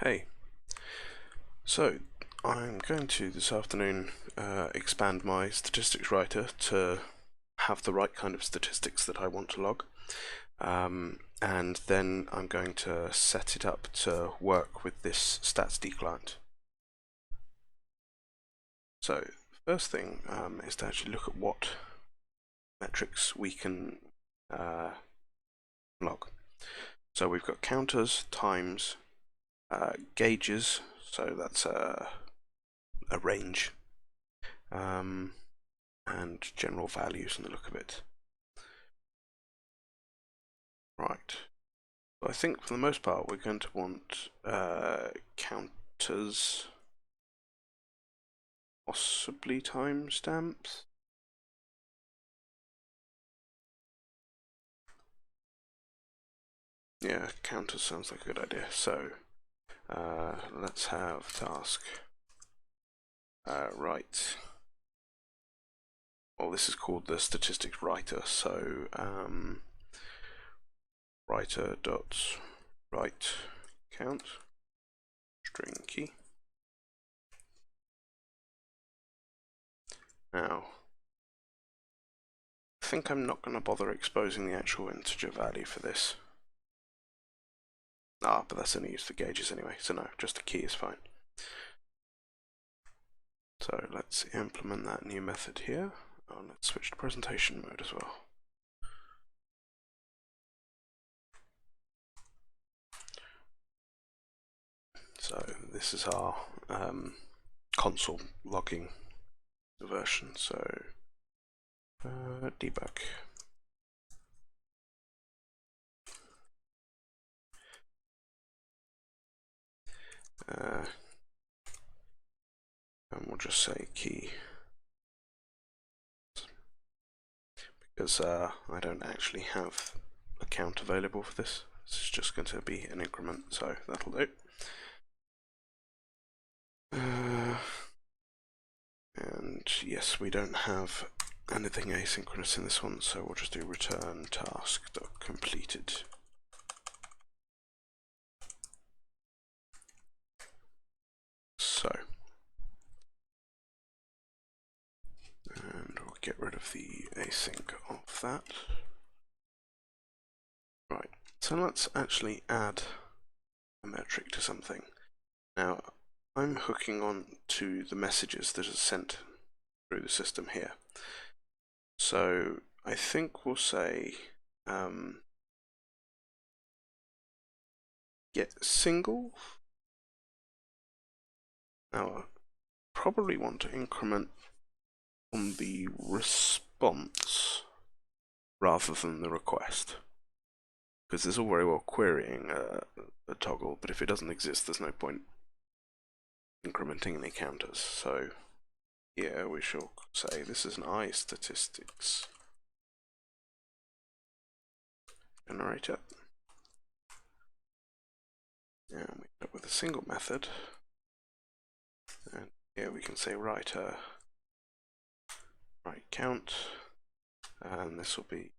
Hey, so I'm going to this afternoon expand my statistics writer to have the right kind of statistics that I want to log, and then I'm going to set it up to work with this statsd client. So first thing is to actually look at what metrics we can log. So we've got counters, times, gauges, so that's a range, and general values in the look of it. Right. So I think for the most part we're going to want counters, possibly timestamps. Yeah, counters sounds like a good idea. So let's have task write. Well, this is called the statistics writer. So writer dot write count string key. Now, I think I'm not going to bother exposing the actual integer value for this. But that's only used for gauges anyway, so no, just a key is fine. So let's implement that new method here. Oh, let's switch to presentation mode as well. So this is our console logging version. So debug. And we'll just say key, because I don't actually have a count available for this. This is just going to be an increment, so that'll do. And yes, we don't have anything asynchronous in this one, so we'll just do return task.completed. So, and we'll get rid of the async of that. Right, so let's actually add a metric to something. Now, I'm hooking on to the messages that are sent through the system here. So I think we'll say get single. Now, I probably want to increment on the response rather than the request, because there's all very well querying a toggle, but if it doesn't exist, there's no point incrementing any counters. So yeah, we shall say this is an iStatistics generator, and we end up with a single method, and here we can say write count, and this will be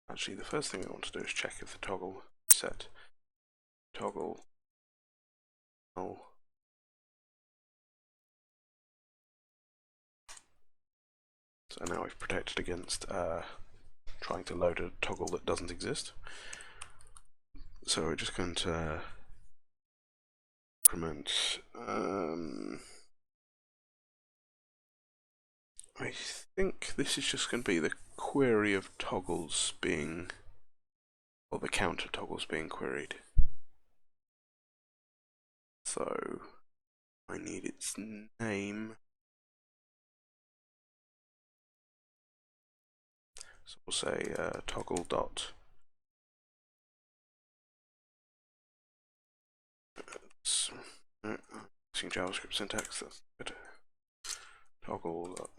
actually the first thing we want to do is check if the toggle set toggle null. So now we've protected against trying to load a toggle that doesn't exist. So we're just going to increment. I think this is just going to be the query of toggles being, or the count of toggles being queried. So I need its name. So we'll say toggle dot using JavaScript syntax. That's good. Toggle dot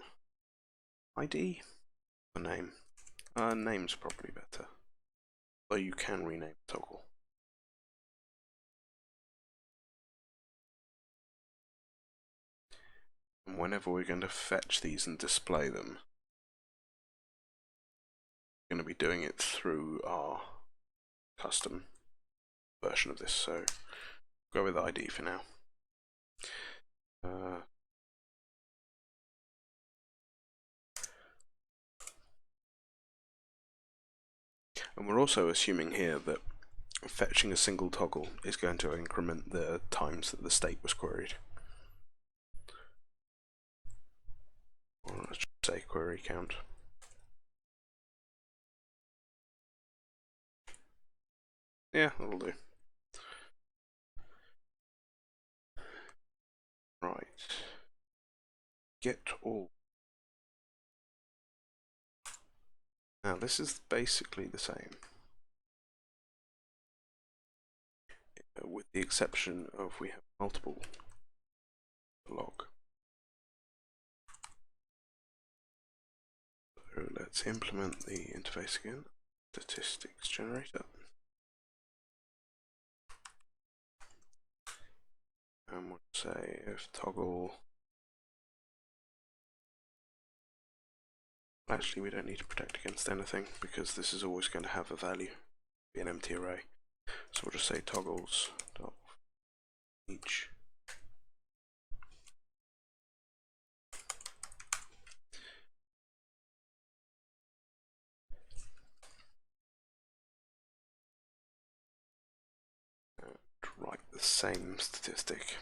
ID. The name. Name's probably better, though you can rename toggle. And whenever we're going to fetch these and display them, we're going to be doing it through our custom version of this. So Go with ID for now. And we're also assuming here that fetching a single toggle is going to increment the times that the state was queried. Or let's just say query count. Yeah, that'll do. Right. Get all. Now this is basically the same, with the exception of we have multiple log. So let's implement the interface again. Statistics generator. And we'll say if toggle. Actually, we don't need to protect against anything because this is always going to have a value, be an empty array. So we'll just say toggles dot each. Write the same statistic.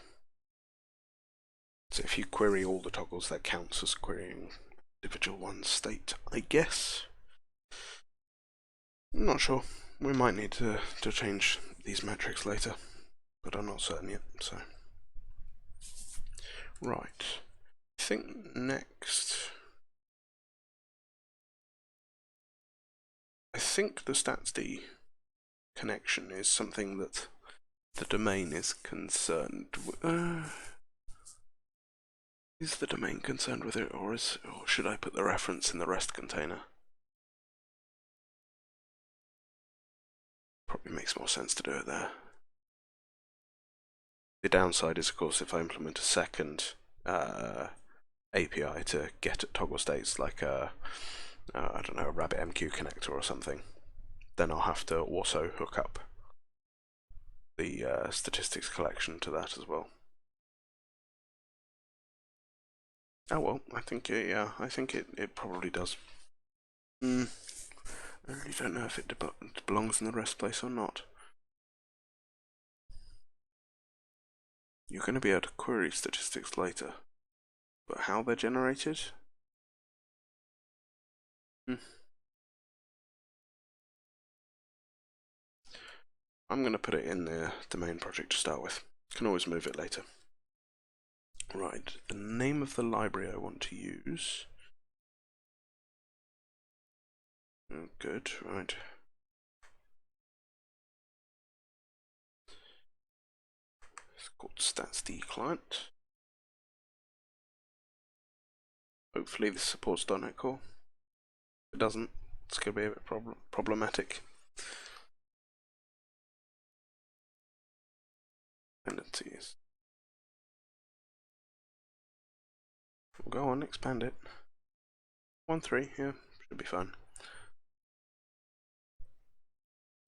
So if you query all the toggles, that counts as querying individual one's state, I guess. I'm not sure. We might need to change these metrics later, but I'm not certain yet, so. Right. I think next. I think the statsd connection is something that the domain is concerned with. Is the domain concerned with it, or should I put the reference in the REST container? Probably makes more sense to do it there. The downside is, of course, if I implement a second API to get at toggle states, like I don't know, a RabbitMQ connector or something, then I'll have to also hook up the statistics collection to that as well. Oh well, I think I think it probably does. I really don't know if it belongs in the REST place or not. You're going to be able to query statistics later, but how they're generated? I'm going to put it in the domain project to start with. Can always move it later. Right, the name of the library I want to use. Oh, good, right. It's called statsd client. Hopefully this supports .NET Core. If it doesn't, it's going to be a bit problematic. Dependencies. Go on, expand it. 1.3, yeah, should be fine.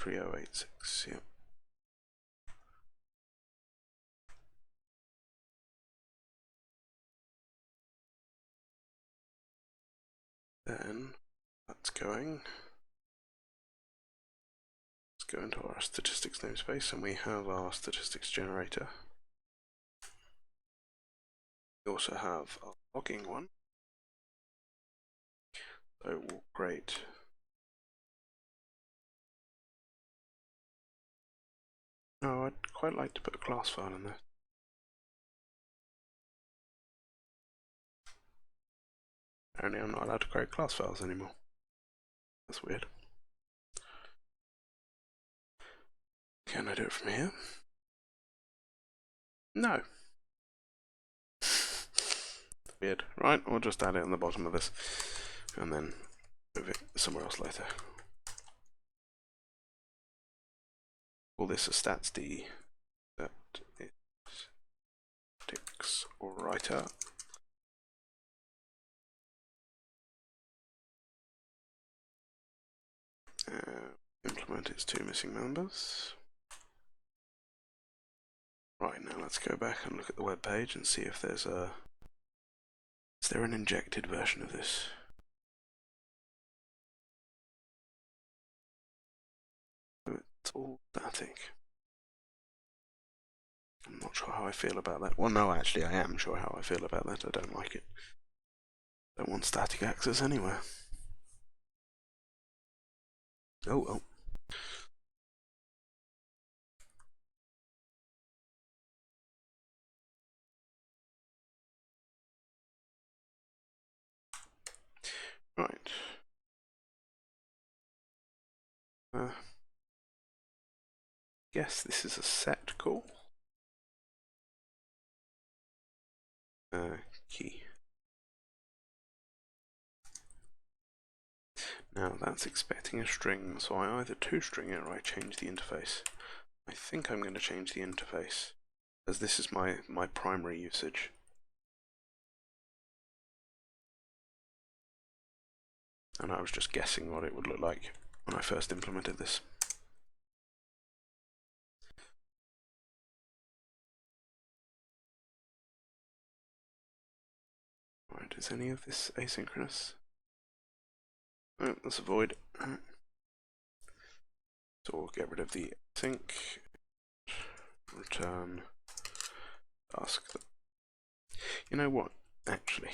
3086, yeah. Then that's going. Let's go into our statistics namespace and we have our statistics generator. We also have a logging one. So we'll create I'd quite like to put a class file in there. Apparently I'm not allowed to create class files anymore. That's weird. Can I do it from here? No. Weird. Right, we'll just add it on the bottom of this and then move it somewhere else later. Call this a statsd. That is statistics writer. Implement its two missing members. Right, now let's go back and look at the web page and see if there's a... Is there an injected version of this? It's all static. I'm not sure how I feel about that. Well, no, actually, I am sure how I feel about that. I don't like it. Don't want static access anywhere. Oh, oh. Right. Guess this is a set call. Key. Now that's expecting a string, so I either toString it or I change the interface. I think I'm going to change the interface, as this is my primary usage. And I was just guessing what it would look like when I first implemented this. Right, is any of this asynchronous? Oh, let's avoid. So we'll get rid of the async. Return task. You know what? Actually,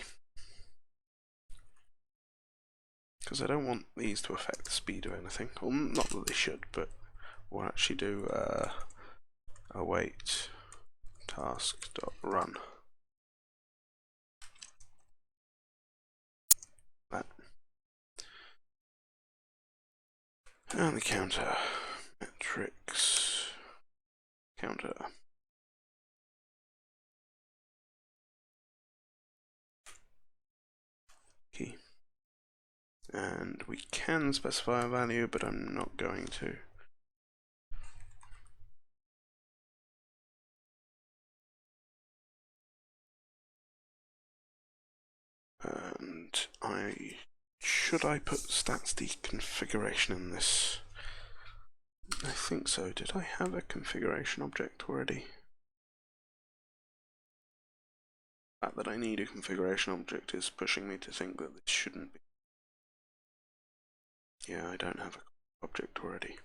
because I don't want these to affect the speed of anything. Well, not that they should, but we'll actually do await task.run. That. And the counter. Metrics. Counter. Key. And we can specify a value, but I'm not going to. And should I put statsd configuration in this? I think so. Did I have a configuration object already? The fact that I need a configuration object is pushing me to think that this shouldn't be. Yeah, I don't have an object already.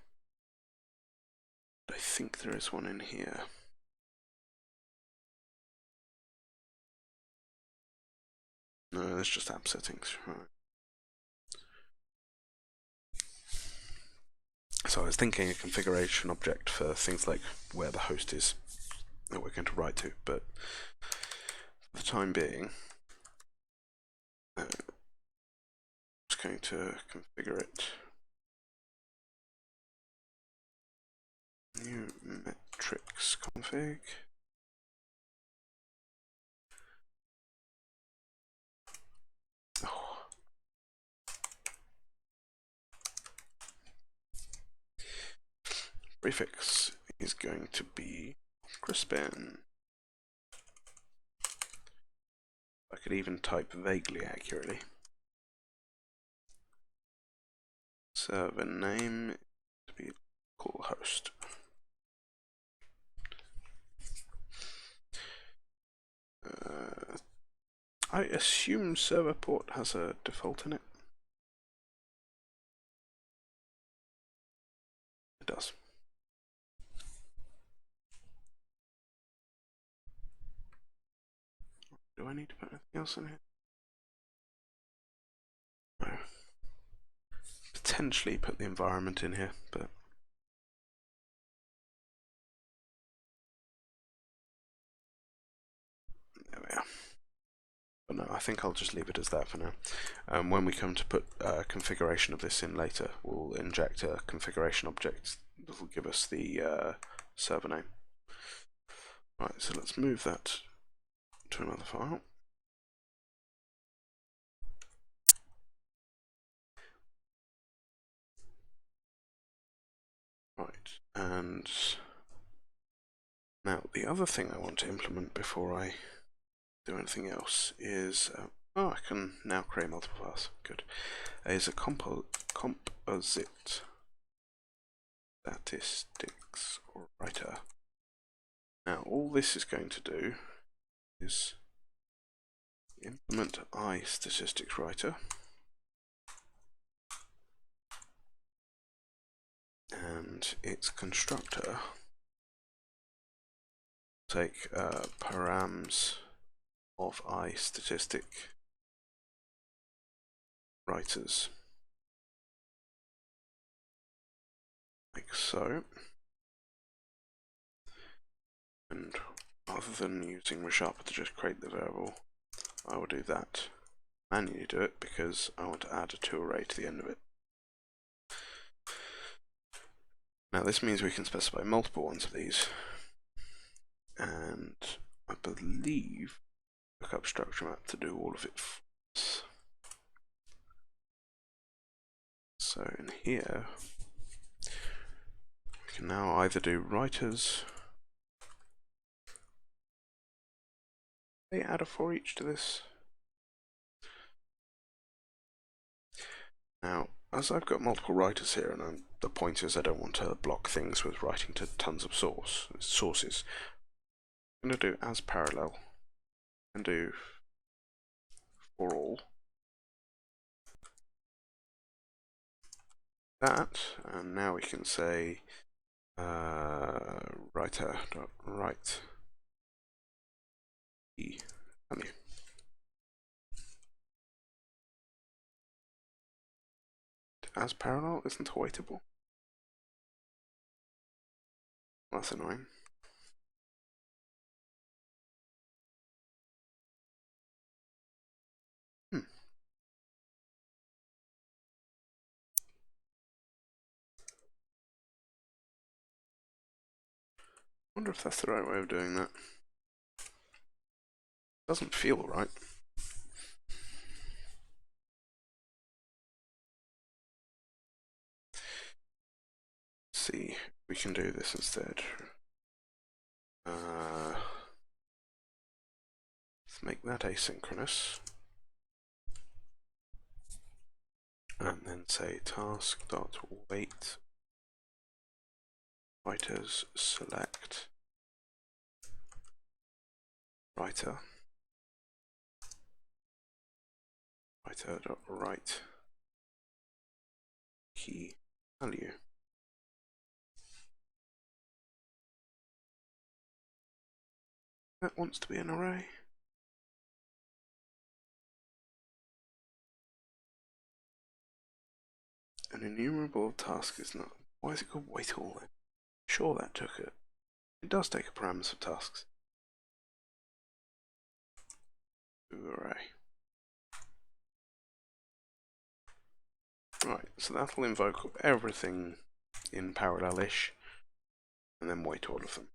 But I think there is one in here. No, there's just app settings. Right. So I was thinking a configuration object for things like where the host is that we're going to write to, but for the time being, I'm just going to configure it. New metrics config. Oh. Prefix is going to be Crispin. I could even type vaguely accurately. Server name to be call host. I assume server port has a default in it. It does. Do I need to put anything else in here? No. Potentially put the environment in here, but there we are. But no, I think I'll just leave it as that for now. When we come to put configuration of this in later, we'll inject a configuration object that will give us the server name. Right, so let's move that to another file. Right, and now the other thing I want to implement before I do anything else is, oh, I can now create multiple files, good, is a composite statistics writer. Now all this is going to do is implement I statistics writer, and its constructor take params of I statistic writers, like so. And rather than using resharper to just create the variable, I will do that. Manually do it because I want to add a to array to the end of it. Now this means we can specify multiple ones of these, and I believe look up structure map to do all of it for us. So in here we can now either do writers. They add a for each to this. Now, as I've got multiple writers here, and the point is I don't want to block things with writing to tons of sources, I'm going to do as parallel and do for all that, and now we can say writer.write the value. As parallel isn't awaitable. That's annoying. Wonder if that's the right way of doing that. Doesn't feel right. Let's see, we can do this instead. Let's make that asynchronous. And then say task.wait writers select writer.write key value. That wants to be an array. An enumerable task is not. Why is it called wait all then? Sure, that took it. It does take a parameter of tasks. Array. Right, so that'll invoke everything in parallel-ish, and then wait all of them.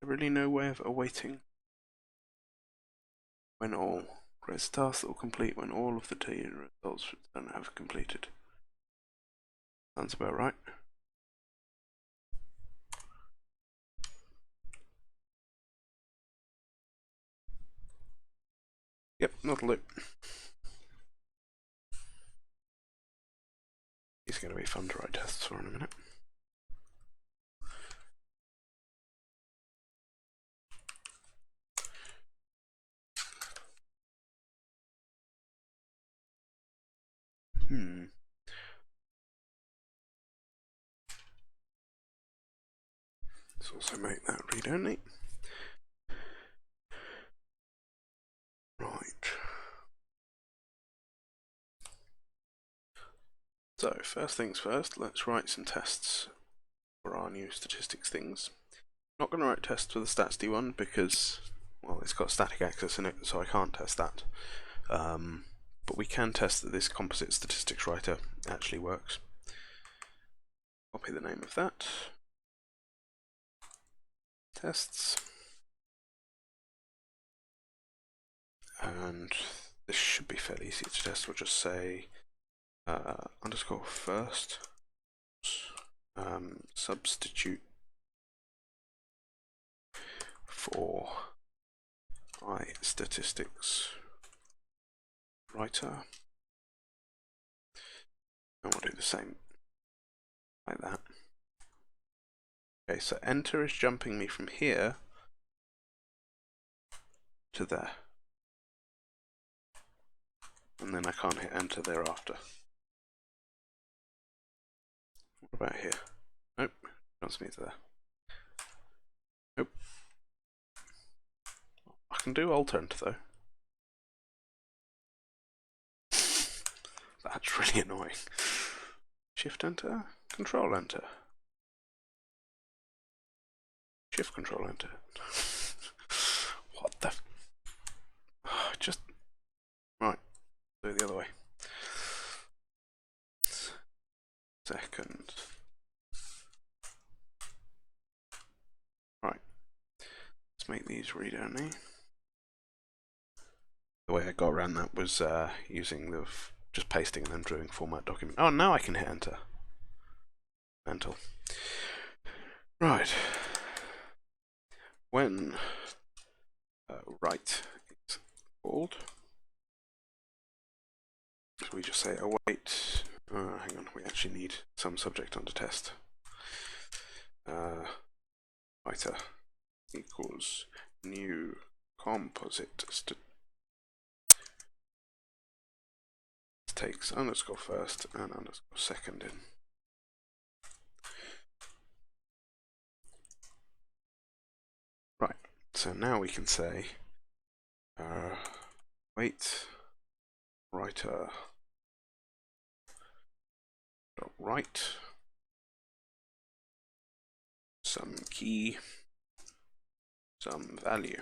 Really no way of awaiting when all. Creates a task that will complete when all of the T results don't have completed. Sounds about right. Yep, that'll do. He's going to be fun to write tests for in a minute. Let's also make that read-only. Right. So, first things first, let's write some tests for our new statistics things. I'm not going to write tests for the stats one because, well, it's got static access in it, so I can't test that. But we can test that this composite statistics writer actually works. Copy the name of that. Tests. And this should be fairly easy to test. We'll just say underscore first substitute for I statistics writer. And we'll do the same like that. Okay, so enter is jumping me from here to there. And then I can't hit enter thereafter. What about here? Nope, jumps me to there. Nope. I can do alt enter though. That's really annoying. Shift enter, control enter. Shift control enter. What the? Just right. Do it the other way. Second. Right. Let's make these read only. The way I got around that was using the just pasting and then drawing format document. Oh, now I can hit enter. Mental. Right. When write is called, so we just say await. Hang on, we actually need some subject under test. Writer equals new composite takes underscore first and underscore second in. Right, so now we can say wait writer dot write some key some value.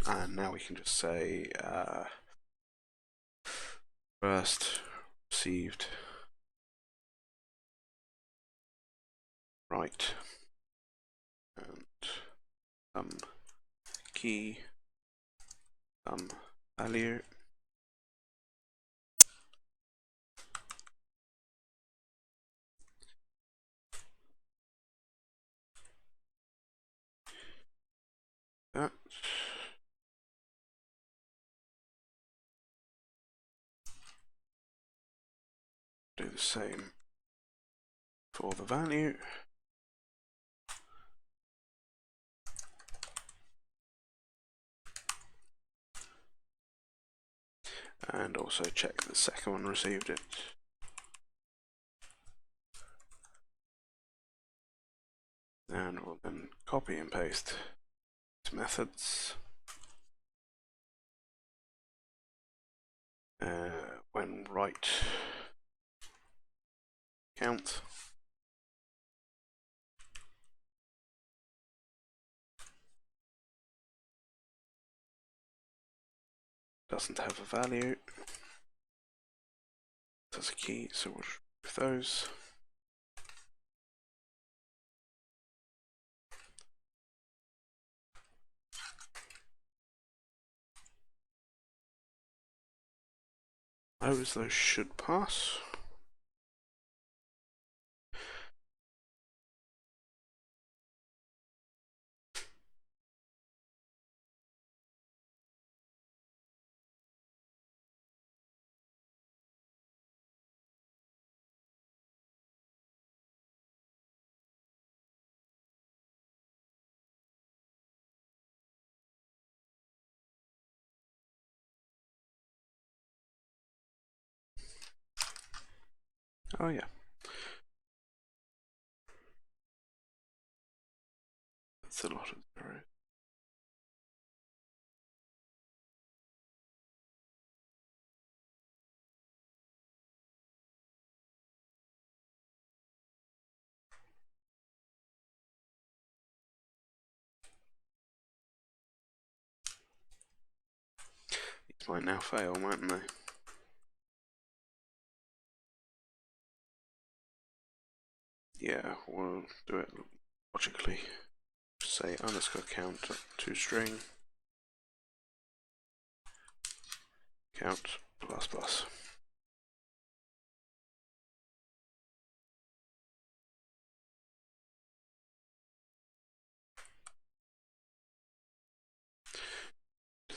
And now we can just say first received write and some key some value. That. Do the same for the value. And also check the second one received it. And we'll then copy and paste its methods. When write count doesn't have a value, that's a key, so we'll remove those. Those should pass. Oh yeah. That's a lot of zeros. These might now fail, mightn't they? Yeah, we'll do it logically. Say underscore count to string count plus plus.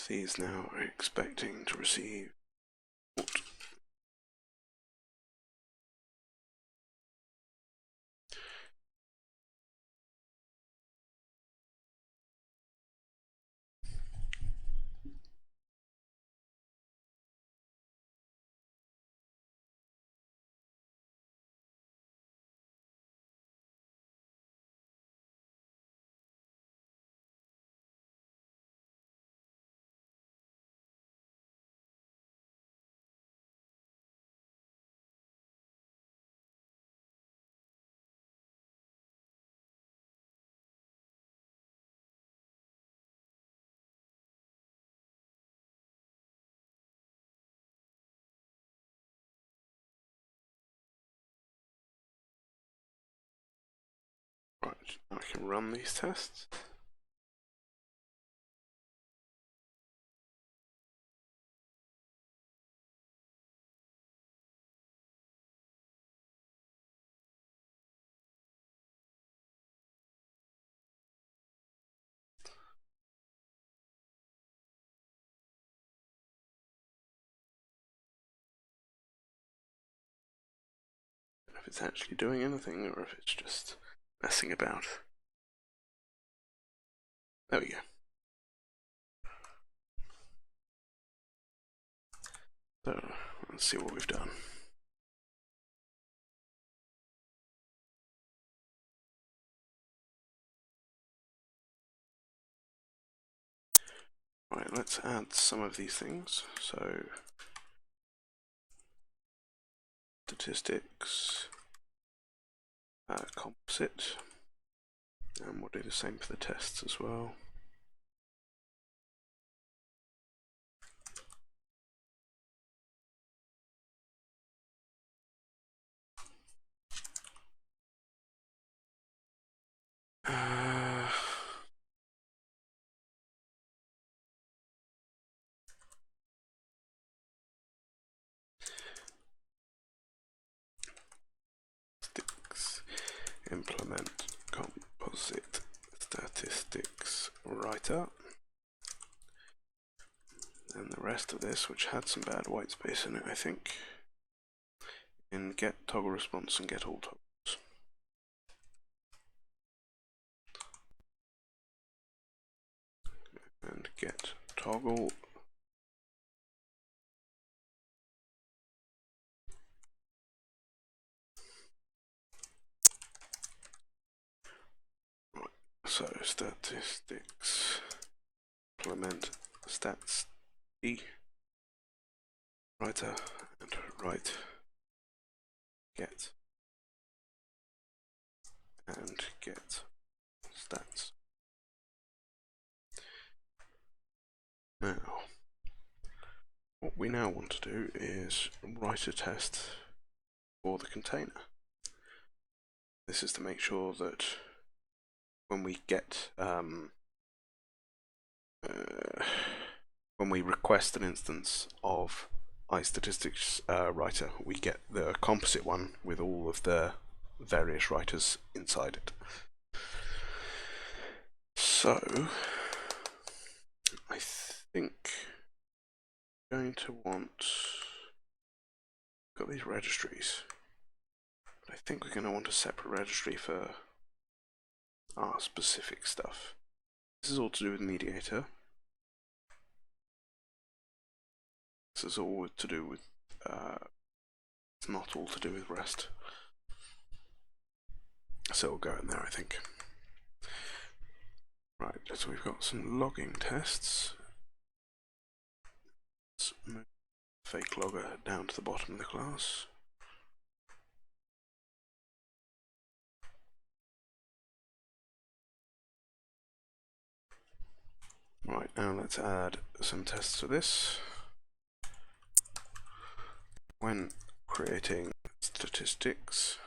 of these now are expecting to receive what? Right, I can run these tests. If it's actually doing anything or if it's just messing about. There we go. So, let's see what we've done. Right, let's add some of these things. So, statistics, composite, and we'll do the same for the tests as well. Implement composite statistics writer, and the rest of this, which had some bad white space in it, I think, in get toggle response and get all toggles. And get toggle so statistics implement stats e writer and write get and get stats. Now, what we now want to do is write a test for the container. This is to make sure that when we get when we request an instance of iStatistics writer, we get the composite one with all of the various writers inside it. So I think I'm going to want, got these registries, but I think we're going to want a separate registry for our specific stuff. This is all to do with Mediatr. This is all to do with, it's not all to do with REST. So we'll go in there, I think. Right, so we've got some logging tests. Let's move fake logger down to the bottom of the class. Right, now let's add some tests to this. When creating statistics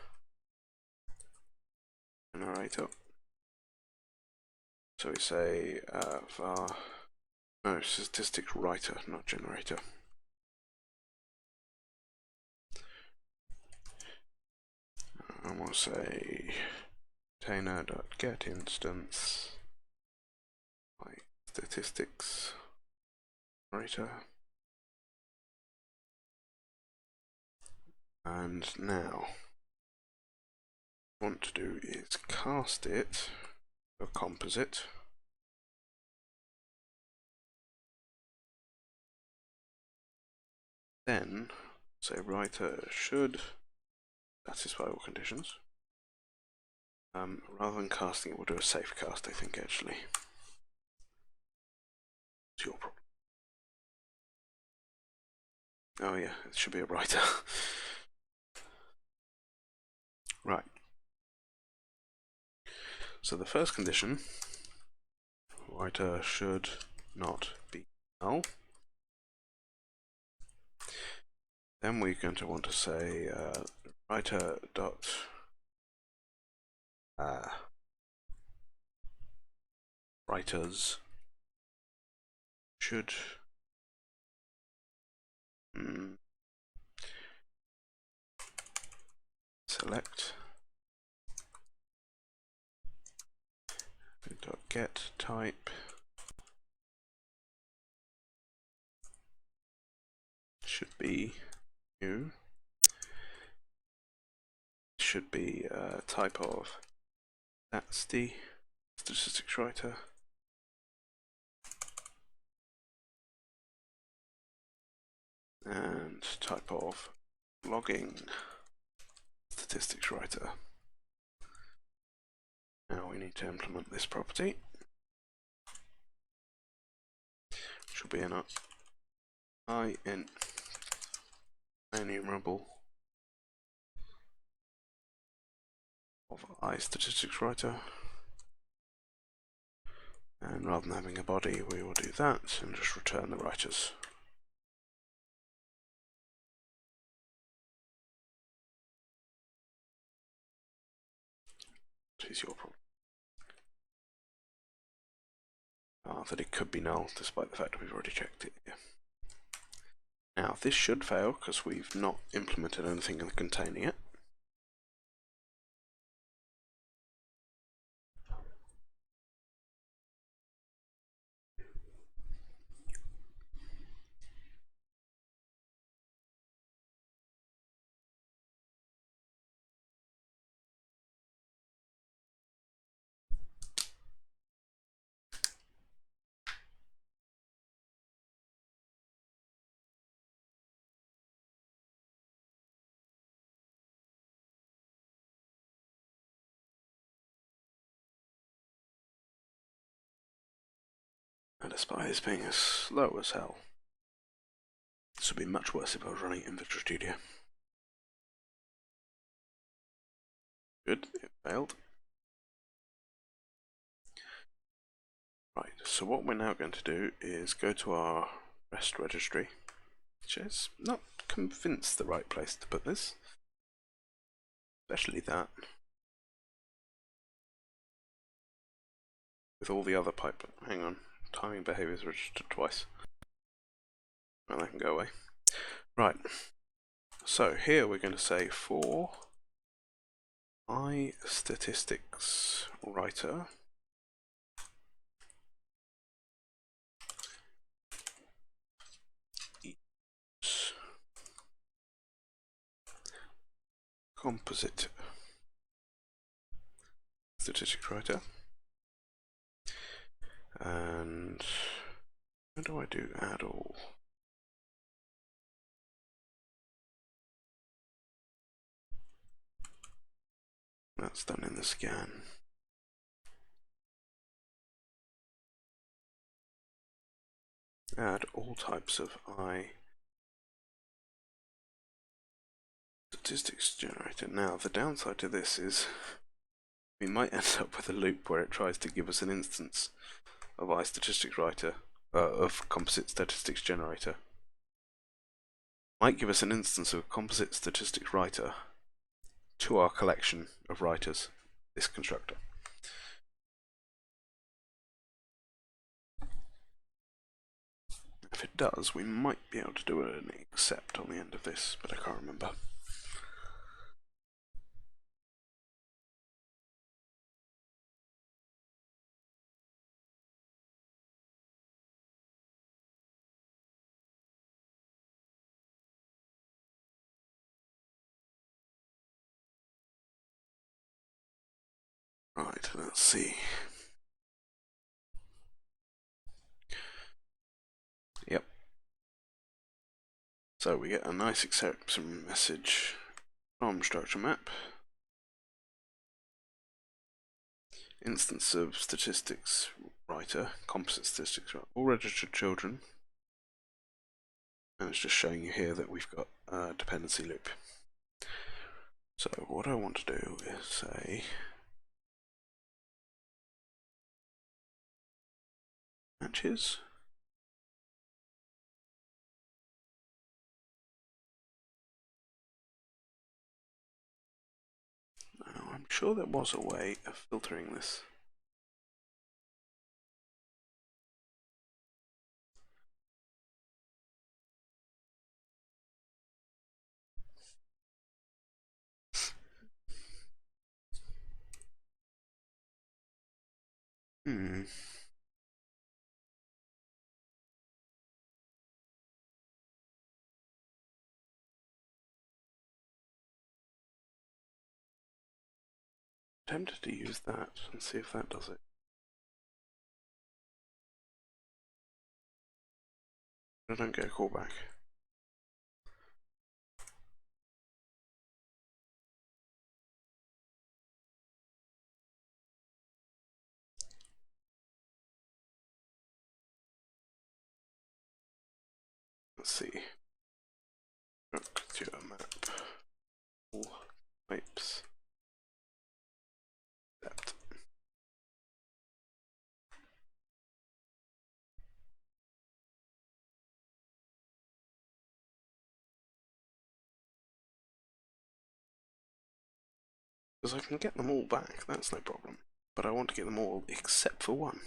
generator, so we say var, no, statistics writer, not generator. And we'll say container.getInstance by statistics decorator. And now what I want to do is cast it a composite. Then say writer should satisfy all conditions. Rather than casting it, we'll do a safe cast, I think, actually. It's your problem. Oh yeah, it should be a writer. Right. So the first condition, writer should not be null. Then we're going to want to say writer dot writers should select dot get type should be new. Should be type of statistics writer. And type of logging statistics writer. Now we need to implement this property. Should be an enumerable of statistics writer. And rather than having a body, we will do that and just return the writers. What is your problem? That it could be null, despite the fact that we've already checked it here. Now, this should fail because we've not implemented anything in the container yet. And despite this being as slow as hell, this would be much worse if I was running it in Visual Studio. Good, it failed. Right, so what we're now going to do is go to our REST registry, which is not convinced the right place to put this, especially that. With all the other pipe, hang on, timing behaviors registered twice. Well, that can go away. Right, so here we're going to say for statistics writer composite statistics writer, and how do I do add all? That's done in the scan. Add all types of statistics generator. Now the downside to this is we might end up with a loop where it tries to give us an instance of statistics writer, of composite statistics generator. Might give us an instance of composite statistics writer to our collection of writers, this constructor. If it does, we might be able to do an except on the end of this, but I can't remember. let's see. Yep. So we get a nice exception message from structure map. Instance of statistics writer, composite statistics writer, all registered children. And it's just showing you here that we've got a dependency loop. So what I want to do is say matches. Now I'm sure there was a way of filtering this. Tempted to use that and see if that does it. I don't get a callback. Let's see. Structure map. All types. Depth. Because I can get them all back, that's no problem. But I want to get them all except for one.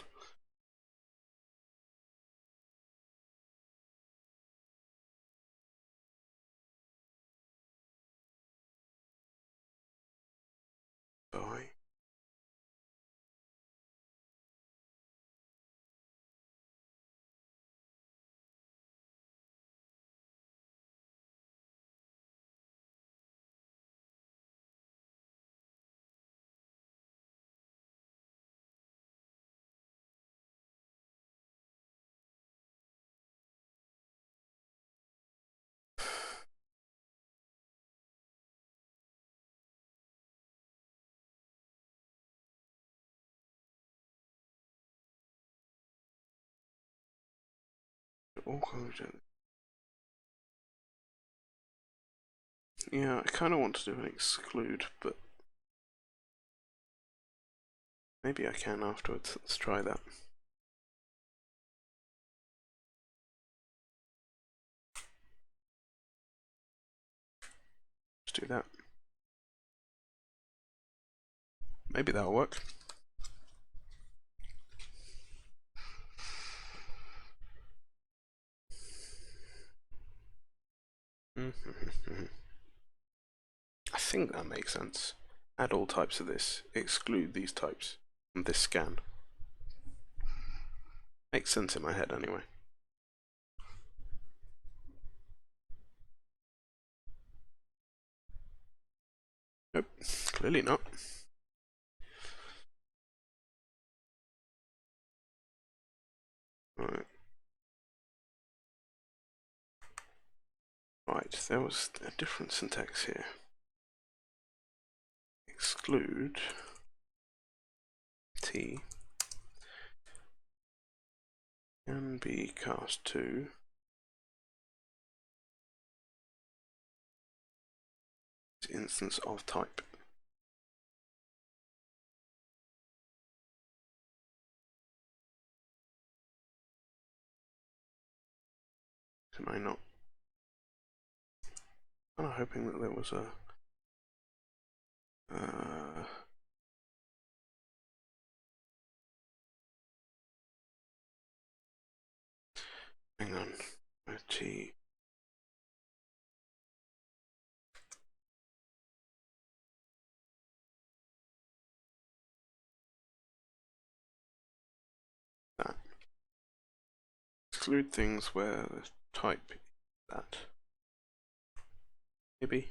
By all collision. Yeah, I kind of want to do an exclude, but maybe I can afterwards. Let's try that. Let's do that. Maybe that'll work. I think that makes sense. Add all types of this, exclude these types from this scan. Makes sense in my head anyway. Nope, clearly not. Right. Right, there was a different syntax here. Exclude T can be cast to instance of type. Can I not? I'm kind of hoping that there was a hang on, T. That. Exclude things where the type is that. Maybe.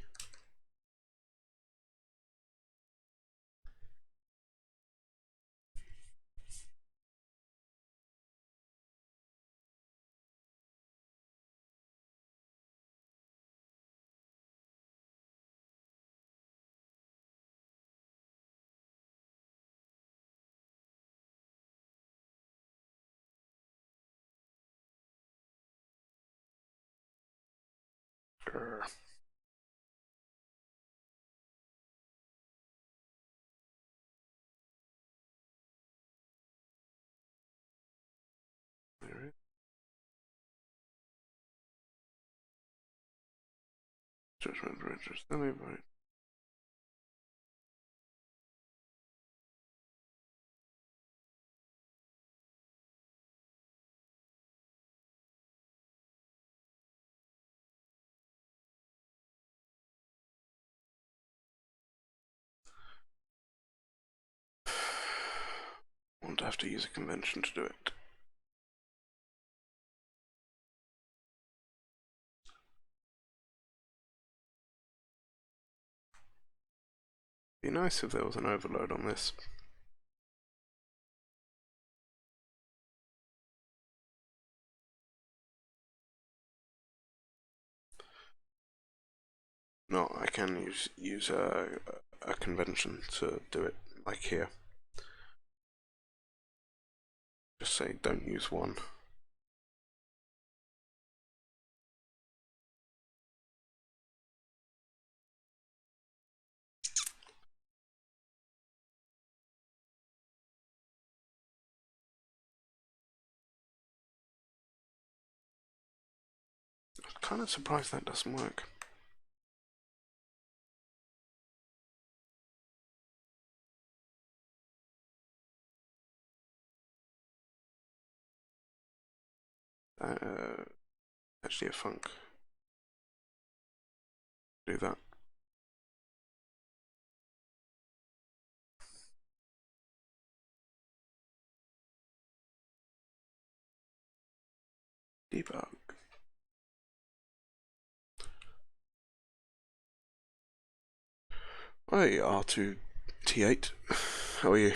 Mediatr. Judgment Bridges. Right. Won't have to use a convention to do it. Be nice if there was an overload on this. No, I can use a convention to do it, like here. Just say don't use one. I'm kind of surprised that doesn't work. Actually a funk. Do that. Debug. Hi, R2T8. How are you?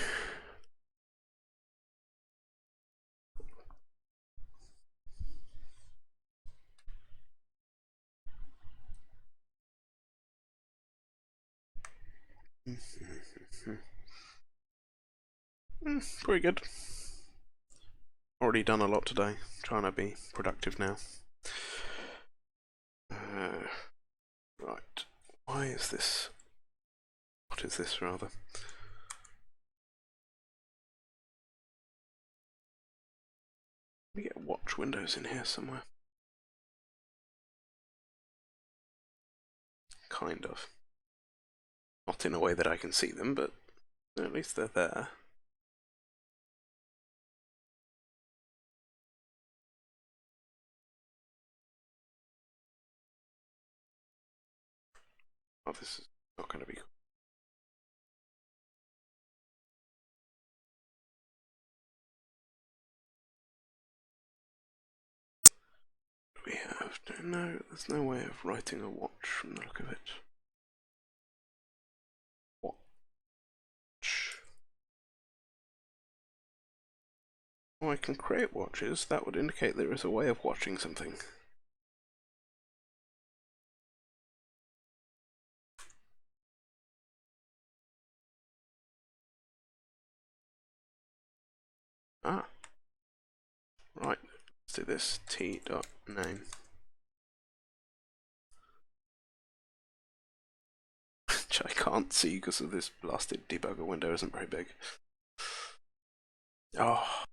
Pretty good. Already done a lot today. Trying to be productive now. Right. Why is this? What is this, rather? We get watch windows in here somewhere. Kind of. Not in a way that I can see them, but at least they're there. Oh, this is not going to be cool. We have no, there's no way of writing a watch from the look of it. Watch. Oh, I can create watches. That would indicate there is a way of watching something. Ah, right. Let's do this. T.name. Which I can't see because of this blasted debugger window isn't very big. Oh,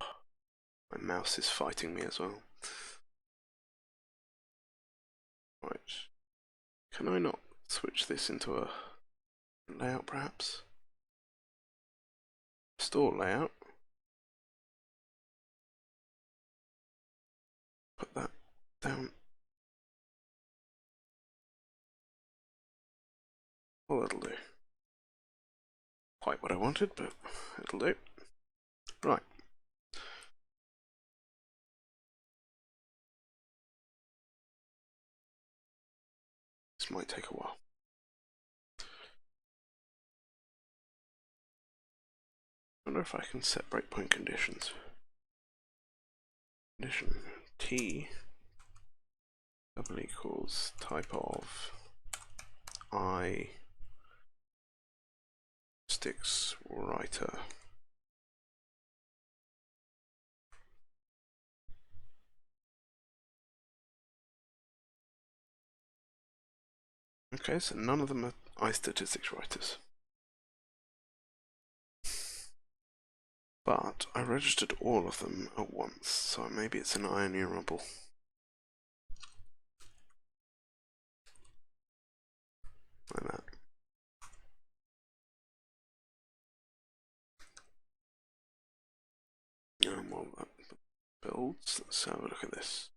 my mouse is fighting me as well. Right. Can I not switch this into a layout, perhaps? Store layout. Put that down. Well, that'll do. Quite what I wanted, but it'll do. Right. This might take a while. I wonder if I can set breakpoint conditions. Condition T double equals type of I sticks writer. Okay, so none of them are iStatistics writers. But I registered all of them at once, so maybe it's an IEnumerable. Like that. Well, that builds. Let's have a look at this.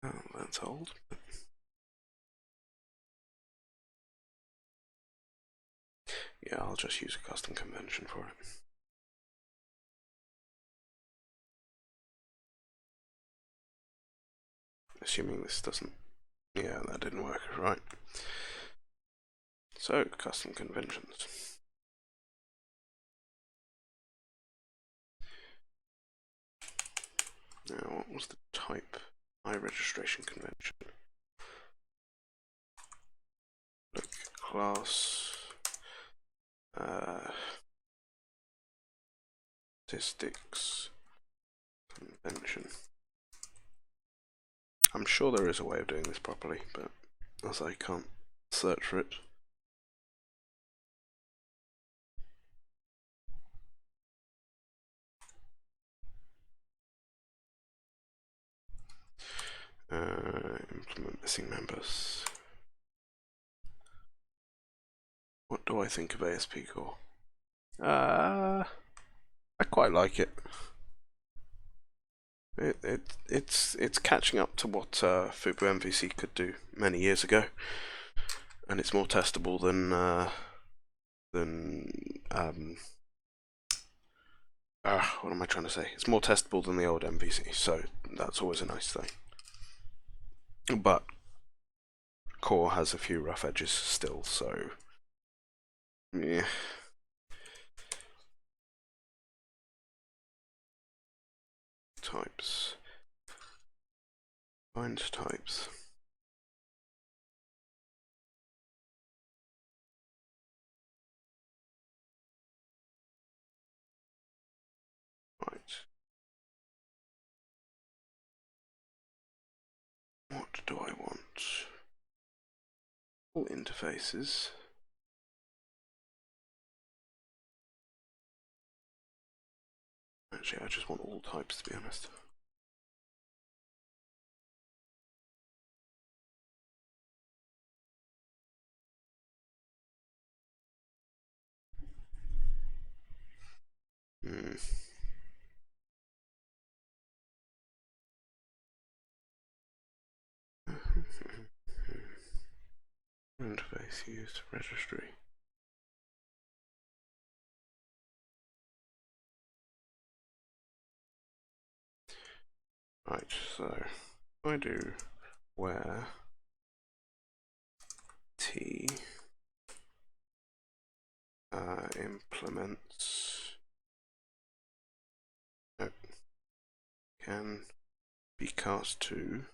Oh, that's old. Yeah, I'll just use a custom convention for it. Assuming this doesn't... Yeah, that didn't work, right. So, custom conventions. Now, what was the type? iRegistration convention. Look, class... statistics convention. I'm sure there is a way of doing this properly, but as I can't search for it. Implement missing members. What do I think of ASP Core? I quite like it. It's catching up to what Fubu MVC could do many years ago, and it's more testable than what am I trying to say? It's more testable than the old MVC, so that's always a nice thing. But Core has a few rough edges still, so yeah. Types. Find types. Right. What do I want? All interfaces. Actually, I just want all types, to be honest. Interface used registry. Right, so I do where T implements can be cast to.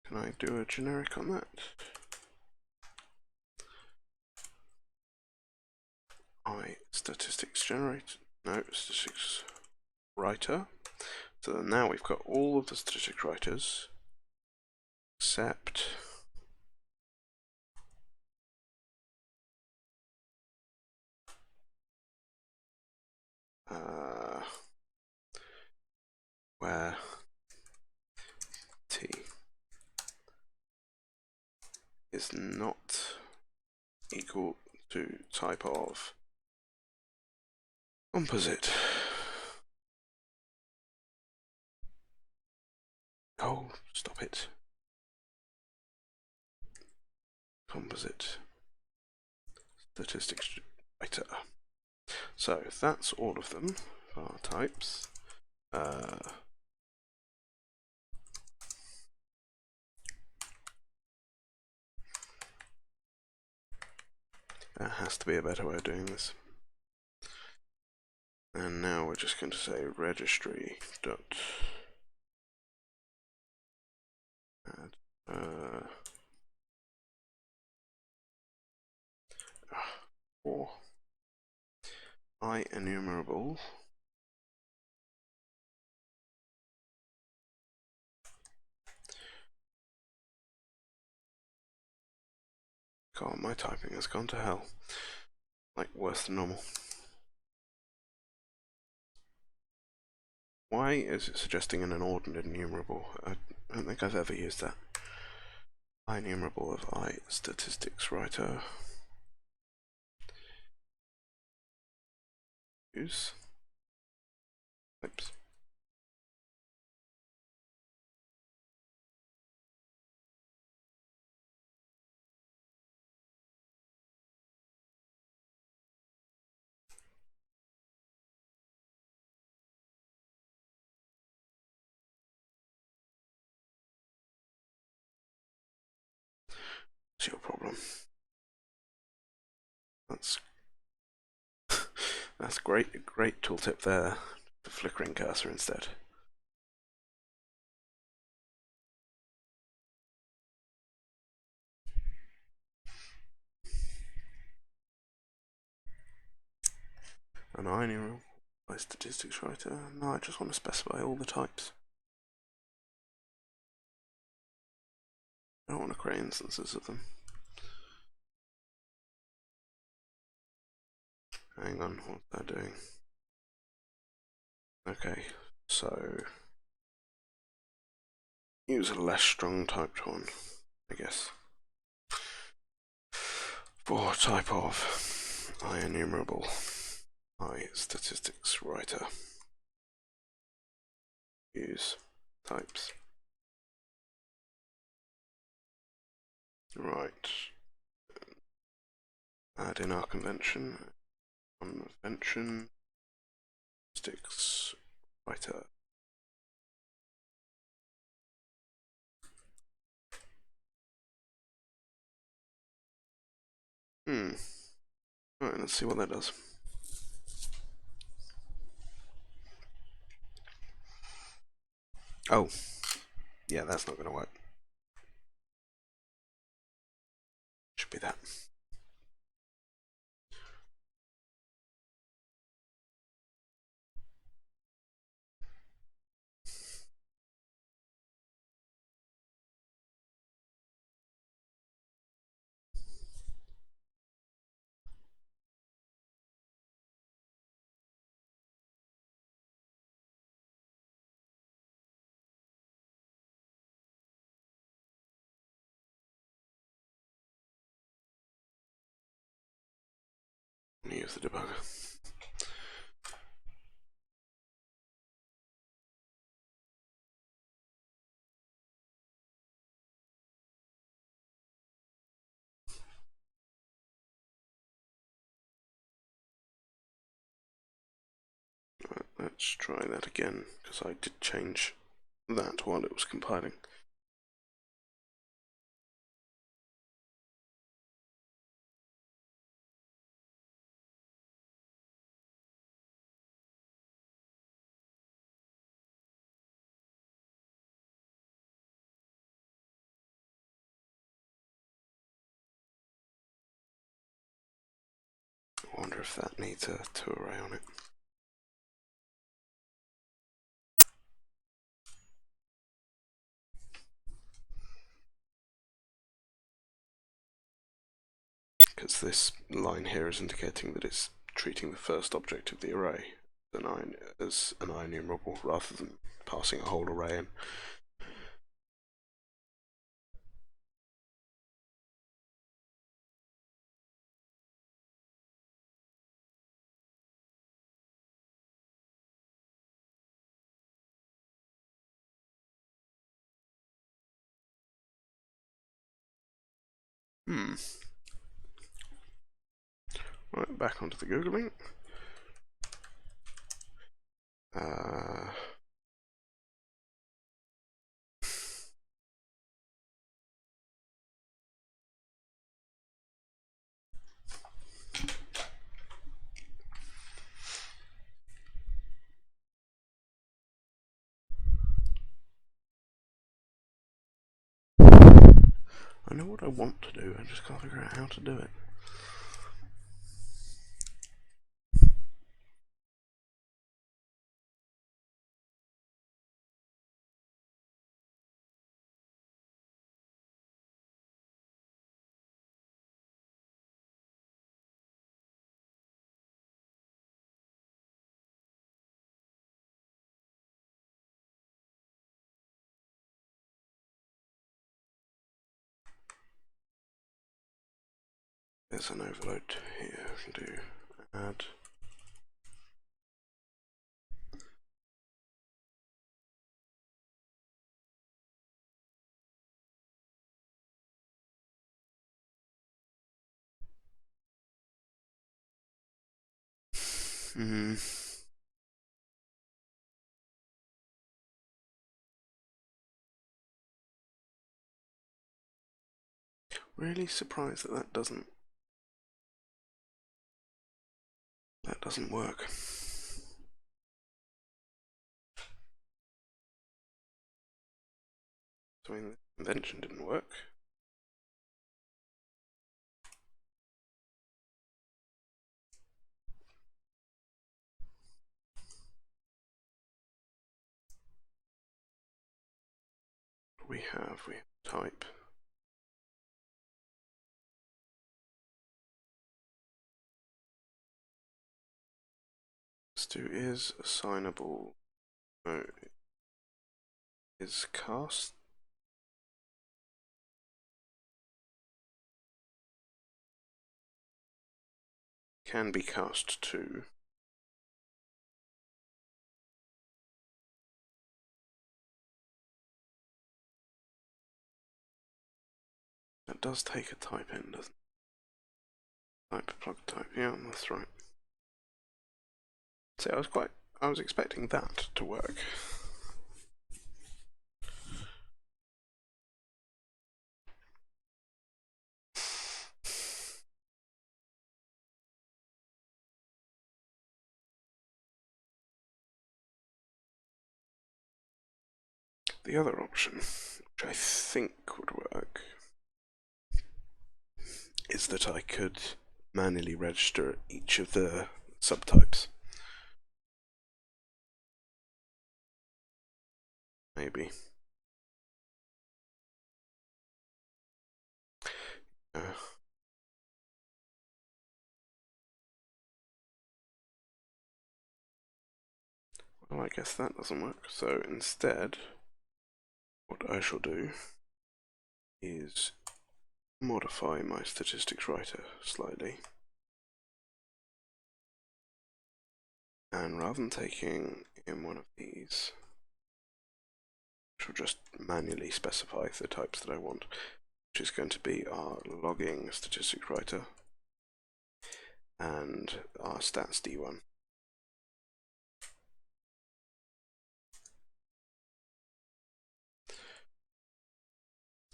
Can I do a generic on that? Statistics generate. No, statistics writer. So now we've got all of the statistics writers except where T is not equal to type of composite. Oh, stop it. Composite statistics writer. So that's all of them. Var types. There has to be a better way of doing this. And now we're just going to say registry dot add for IEnumerable God, my typing has gone to hell. Like, worse than normal. Why is it suggesting an inordinate enumerable? I don't think I've ever used that. IEnumerable of I statistics writer. Use. Oops. What's your problem? That's great tooltip there. The flickering cursor instead. An IEnumerable by statistics writer. No, I just want to specify all the types. I don't want to create instances of them. Hang on, what's that doing? Okay, so use a less strong typed one, I guess. For type of IEnumerable I statistics writer. Use types. Right. Add in our convention. Convention statistics writer. Alright, let's see what that does. Oh. Yeah, that's not going to work. Should be that. Use the debugger. Right, let's try that again, because I did change that while it was compiling. I wonder if that needs a to array on it. Because this line here is indicating that it's treating the first object of the array as an IEnumerable rather than passing a whole array in. Right, back onto the Googling. I know what I want to do, I just can't figure out how to do it. There's an overload here. I can do add. Really surprised that that doesn't work. So I mean, the convention didn't work. We have type. Let's do is assignable. No, is cast. Can be cast to. That does take a type in, doesn't it? Type plug type. Yeah, that's right. So I was expecting that to work. The other option, which I think would work, is that I could manually register each of the subtypes. Maybe. Well, I guess that doesn't work. So instead, what I shall do is modify my statistics writer slightly. And rather than taking in one of these, I shall just manually specify the types that I want, which is going to be our logging statistics writer and our stats D1.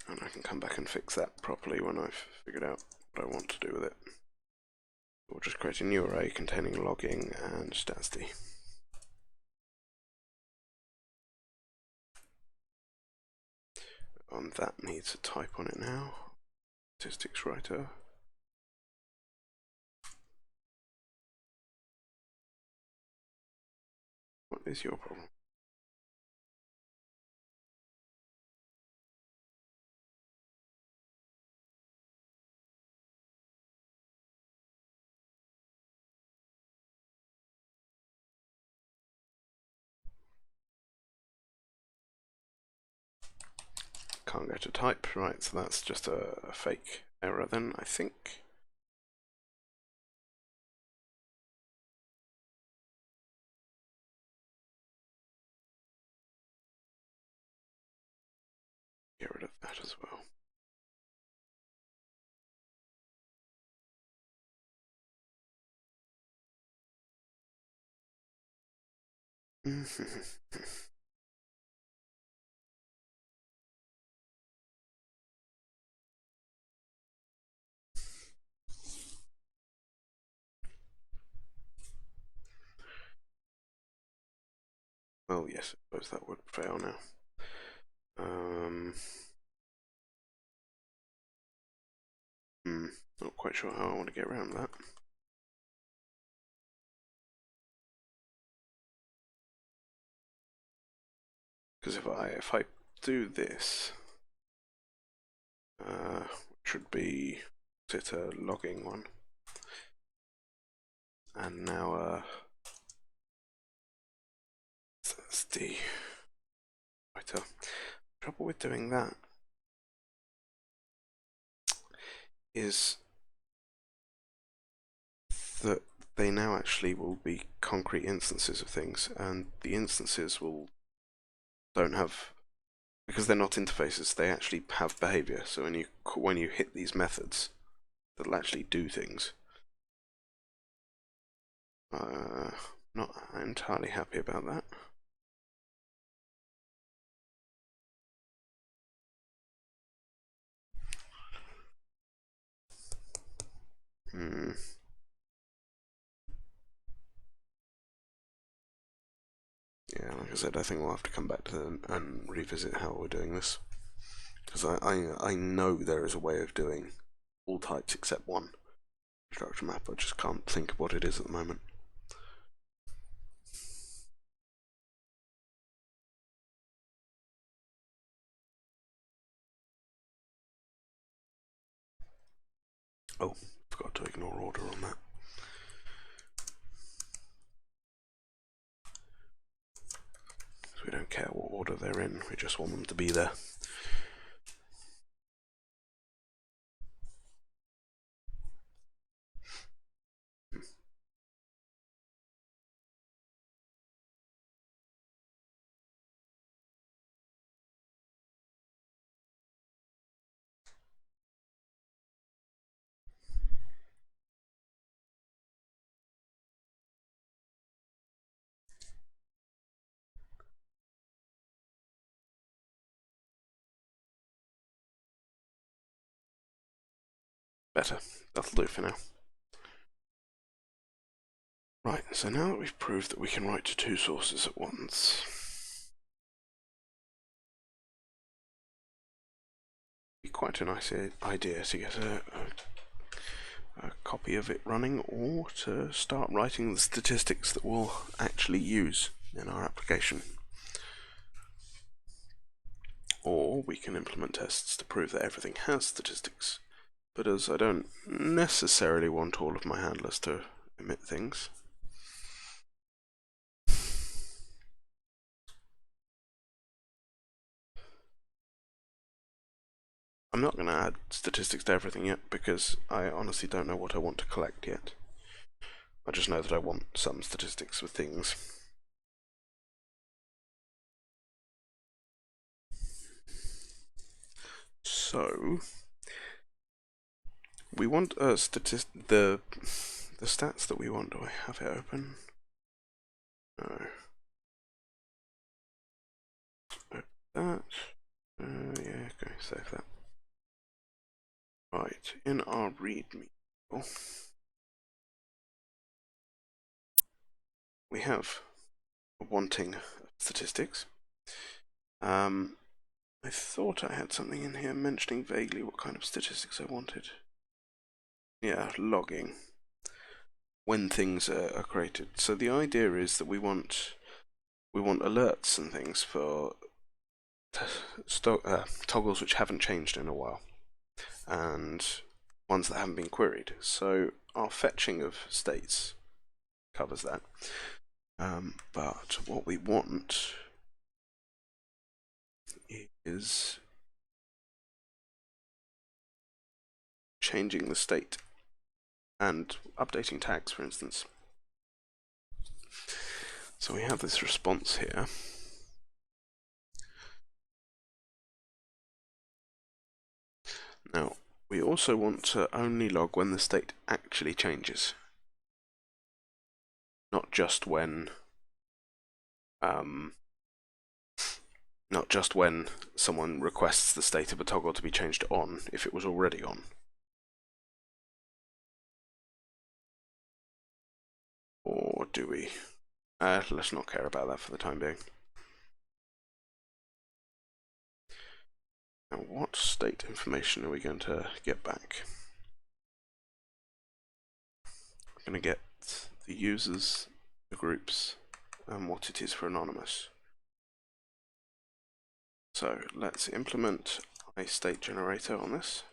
And I can come back and fix that properly when I've figured out what I want to do with it. We'll just create a new array containing logging and statsd. That needs a type on it now. Statistics writer. What is your problem? Can't go to type, right, so that's just a fake error then, I think. Get rid of that as well. Well, yes, I suppose that would fail now. Not quite sure how I want to get around that. Because if I do this, which would be a logging one, and now that's the writer. Trouble with doing that is that they now actually will be concrete instances of things, and the instances don't have, because they're not interfaces, they actually have behavior. So when you hit these methods, they'll actually do things. Not entirely happy about that. Yeah, like I said, I think we'll have to come back to them and revisit how we're doing this. Because I know there is a way of doing all types except one structure map. I just can't think of what it is at the moment. Oh, forgot to ignore order on that. We don't care what order they're in, we just want them to be there. Better. That'll do for now. Right, so now that we've proved that we can write to two sources at once, it'd be quite a nice idea to get a copy of it running, or to start writing the statistics that we'll actually use in our application. Or we can implement tests to prove that everything has statistics. But as I don't necessarily want all of my handlers to emit things, I'm not going to add statistics to everything yet, because I honestly don't know what I want to collect yet. I just know that I want some statistics with things. So we want the stats that we want. Do I have it open? No. That. Yeah, okay, save that. Right, in our README, we have wanting statistics. I thought I had something in here mentioning vaguely what kind of statistics I wanted. Yeah, logging. When things are created. So the idea is that we want alerts and things for toggles which haven't changed in a while, and ones that haven't been queried. So our fetching of states covers that. But what we want is changing the state and updating tags, for instance. So we have this response here. Now, we also want to only log when the state actually changes, not just when someone requests the state of a toggle to be changed on if it was already on. Or do we? Let's not care about that for the time being. Now, what state information are we going to get back? we're going to get the users, the groups, and what it is for anonymous. So let's implement a state generator on this.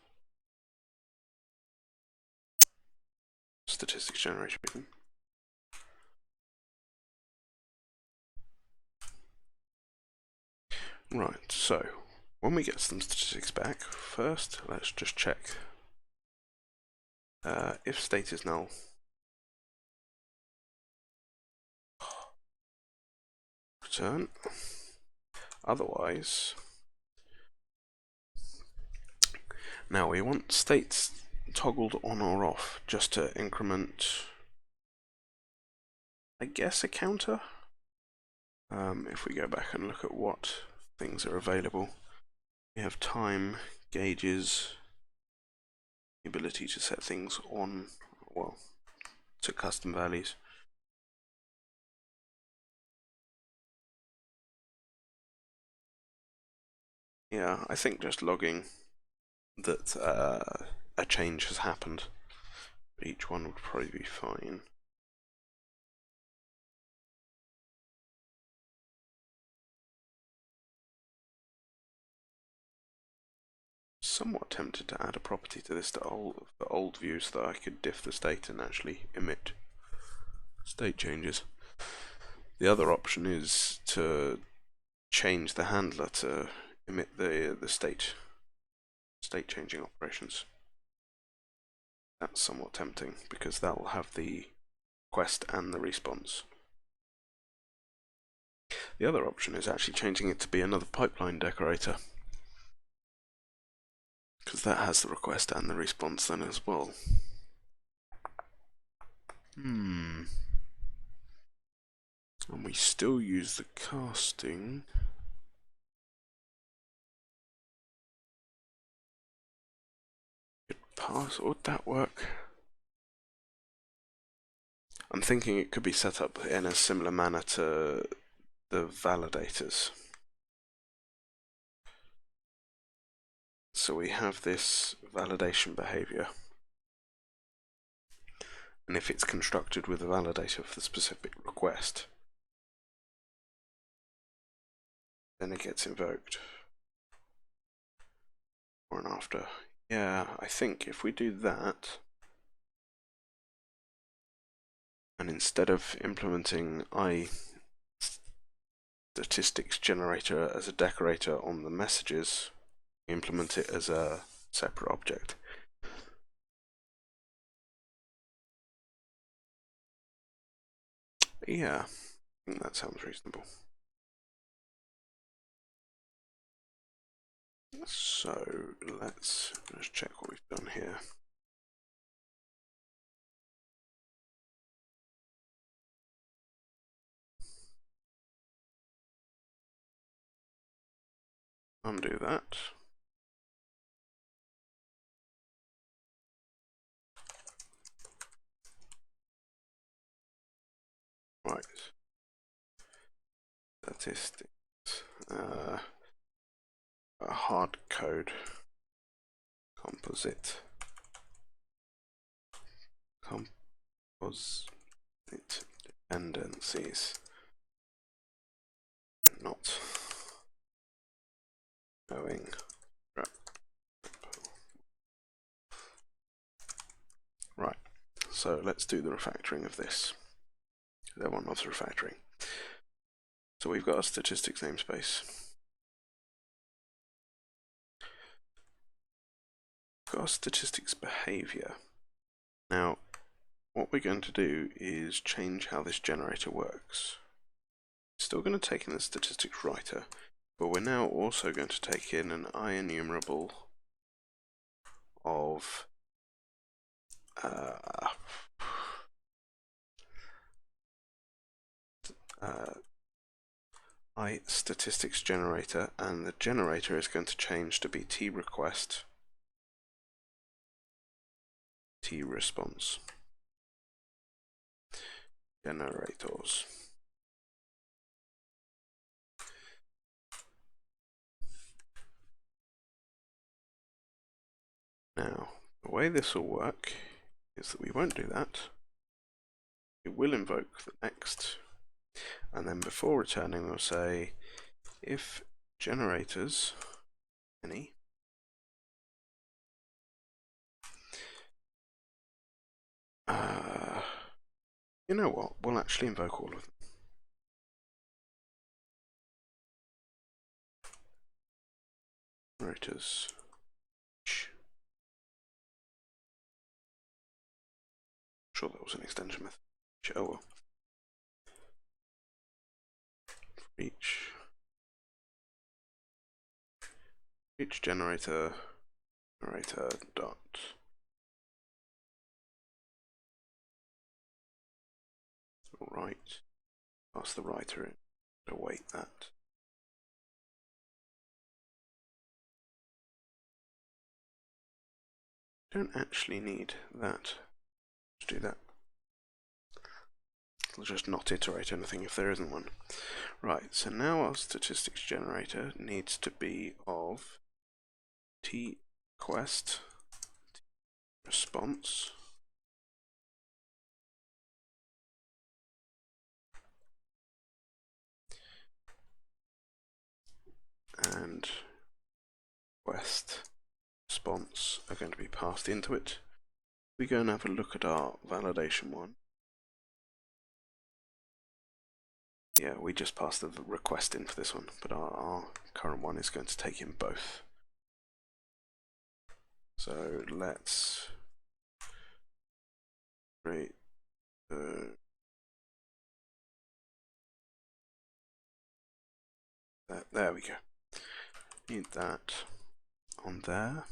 Statistics generator. Right, so when we get some statistics back, first let's just check if state is null. Return. Otherwise, now we want states toggled on or off just to increment, I guess, a counter. If we go back and look at what things are available, we have time, gauges, the ability to set things on, well, to custom values. Yeah, I think just logging that a change has happened for each one would probably be fine. Somewhat tempted to add a property to this to the old view so that I could diff the state and actually emit state changes. The other option is to change the handler to emit the state changing operations. That's somewhat tempting because that will have the request and the response. The other option is actually changing it to be another pipeline decorator, because that has the request and the response then as well. And we still use the casting. Would that work? I'm thinking it could be set up in a similar manner to the validators. So we have this validation behavior, and if it's constructed with a validator for the specific request, then it gets invoked. Or and after. Yeah, I think if we do that, and instead of implementing statistics generator as a decorator on the messages, implement it as a separate object. Yeah, I think that sounds reasonable. So let's just check what we've done here. Undo that. Right. Statistics. A hard code. Composite. Composite dependencies. Not knowing. Right. So let's do the refactoring of this. That one loves refactoring. So we've got a statistics namespace. We've got a statistics behavior. Now, what we're going to do is change how this generator works. Still going to take in the statistics writer, but we're now also going to take in an IEnumerable of statistics generator, and the generator is going to change to be tRequest, tResponse. Generators. Now, the way this will work is that we won't do that. we will invoke the next, and then before returning we'll say if generators any you know what, we'll actually invoke all of them. Generators. Sure that was an extension method. Oh well. For each generator dot write, pass the writer in, await that. Don't actually need that to do that. It'll just not iterate anything if there isn't one. Right, so now our statistics generator needs to be of tQuest response and quest response are going to be passed into it. We go and have a look at our validation one. Yeah, we just passed the request in for this one, but our current one is going to take in both. So let's create there we go. Need that on there.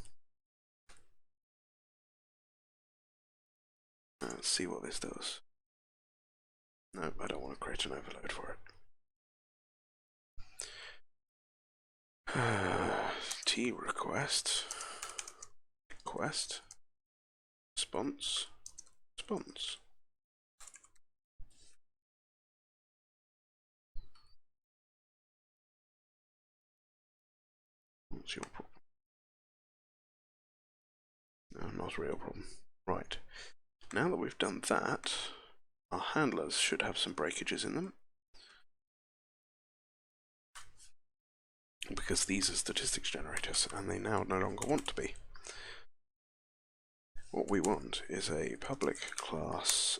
Let's see what this does. No, I don't want to create an overload for it. T request response. What's your problem? No, not a real problem. Right. Now that we've done that, our handlers should have some breakages in them. Because these are statistics generators, and they now no longer want to be. What we want is a public class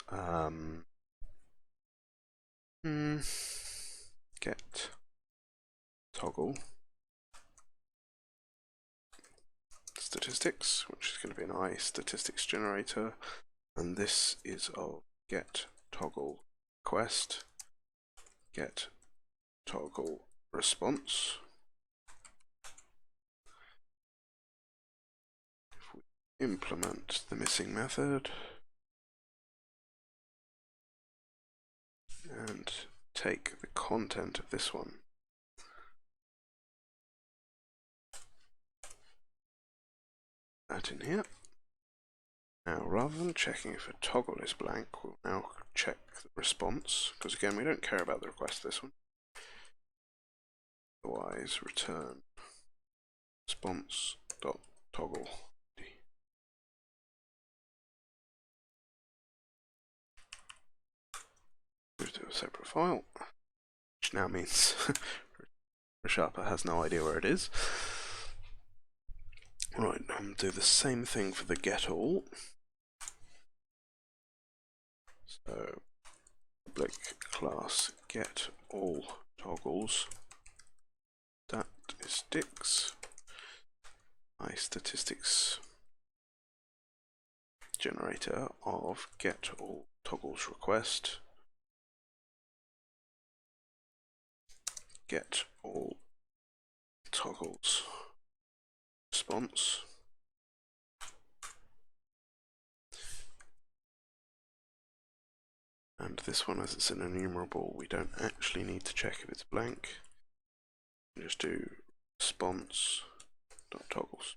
get toggle statistics, which is going to be an I statistics generator, and this is of get toggle request, get toggle response. If we implement the missing method and take the content of this one, that in here. Now, rather than checking if a toggle is blank, we'll now check the response, because again, we don't care about the request of this one. Otherwise, return response.toggle. Move to a separate file, which now means Resharper has no idea where it is. Right, do the same thing for the get all. So public class get all toggles. That is dix. My statistics generator of get all toggles request. Get all toggles response. And this one, as it's an enumerable, we don't actually need to check if it's blank. We just do response.toggles.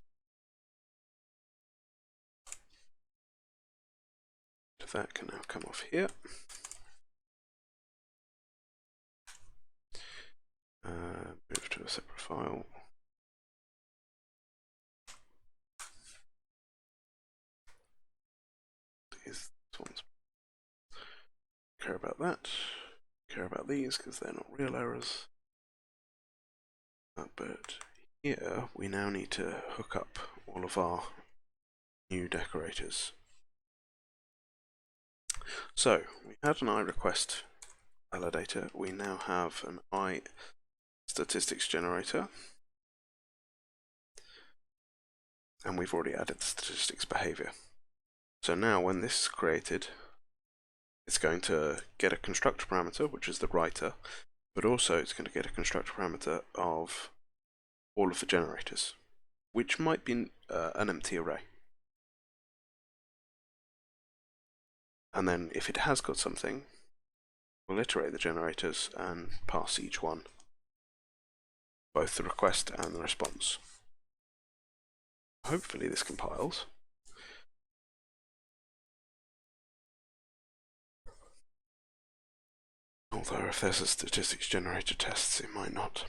So that can now come off here. Move to a separate file. This one's care about that. Care about these because they're not real errors. But here we now need to hook up all of our new decorators. So we had an iRequest validator. We now have an iStatistics generator, and we've already added the statistics behavior. So now when this is created, it's going to get a constructor parameter, which is the writer, but also it's going to get a constructor parameter of all of the generators, which might be an empty array. And then if it has got something, we'll iterate the generators and pass each one both the request and the response. Hopefully this compiles. Although if there's a statistics generator tests, it might not.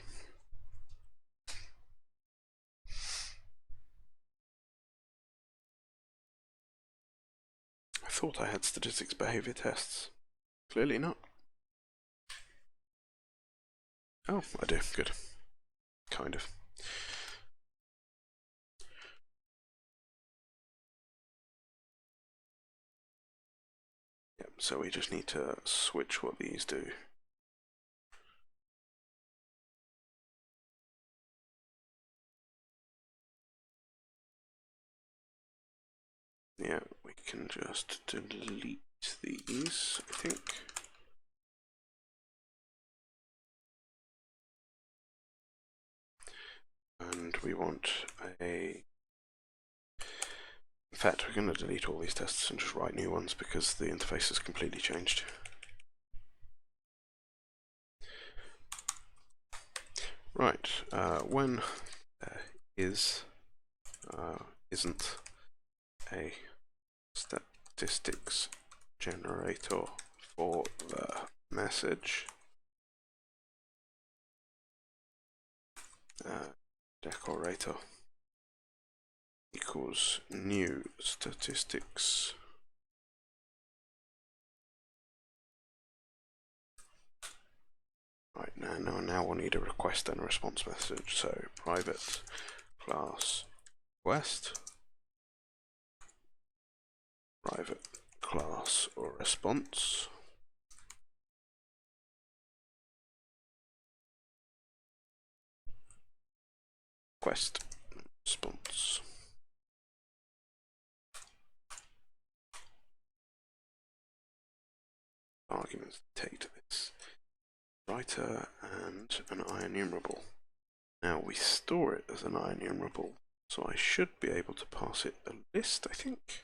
I thought I had statistics behavior tests. Clearly not. Oh, I do. Good. Kind of. Yep, so we just need to switch what these do. Yeah, we can just delete these, I think. And we want a... In fact, we're going to delete all these tests and just write new ones because the interface has completely changed. Right, when there isn't a statistics generator for the message, decorator equals new statistics. Right, now we'll need a request and a response message. So private class request, private class or response. Request response. Arguments take to this writer and an IEnumerable. Now we store it as an IEnumerable, so I should be able to pass it a list, I think,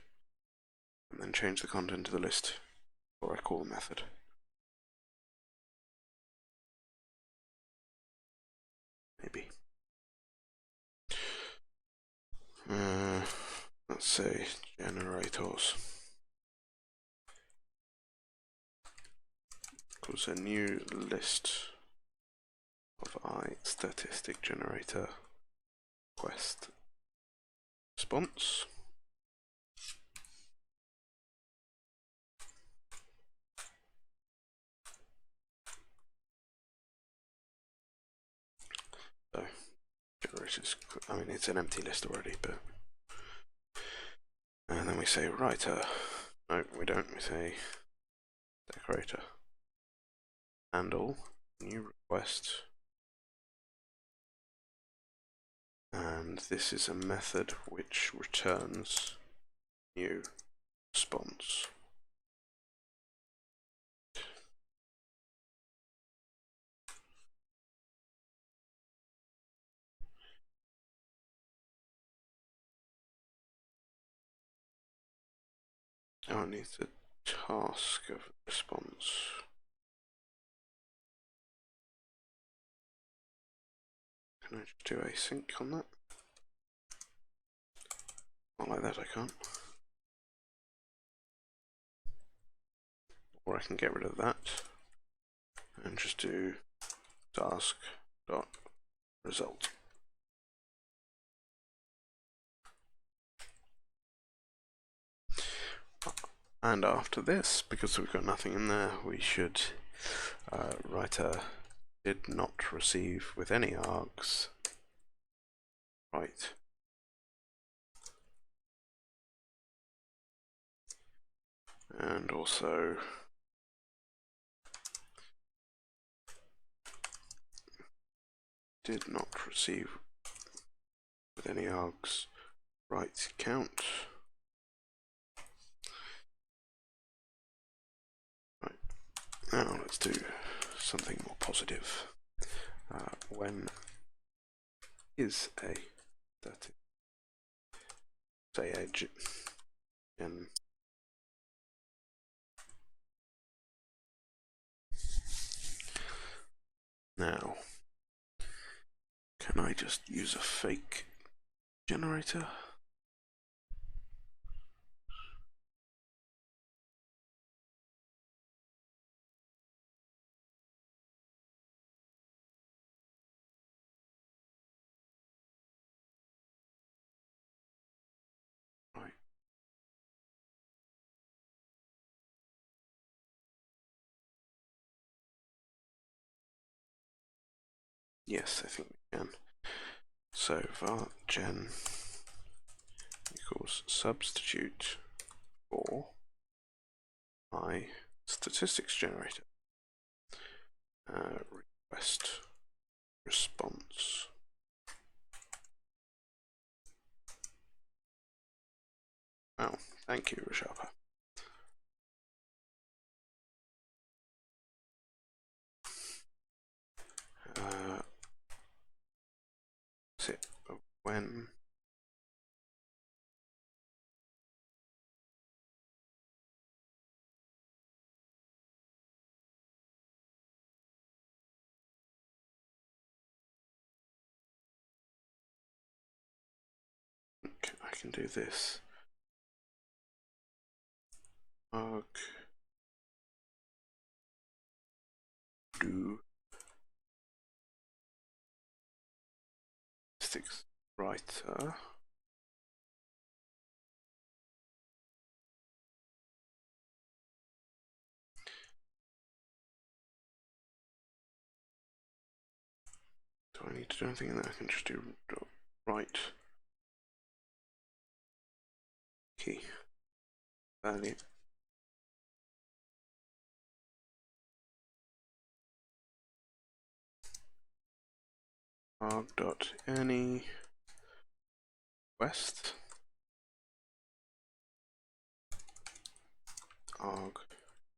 and then change the content of the list before I call the method. Maybe. Let's say generators equals a new list of iStatistic generator request response. So generators, I mean it's an empty list already, but and then we say writer. No, we don't. We say decorator. Handle new request, and this is a method which returns new response. Oh, it needs a task of response. Can I just do async on that? Not like that, I can't. Or I can get rid of that and just do task dot result. And after this, because we've got nothing in there, we should write a did not receive with any args. Right. And also did not receive with any args. Right count. Right. Now let's do something more positive. When is a static, say a gen. Now, can I just use a fake generator? Right. Yes, I think we can. So var gen equals substitute for my statistics generator. Request response. Oh, thank you, Rashapa. Sit when okay, I can do this. Arg do statistics writer. Do I need to do anything in there? I can just do write key value. Arg.any west arg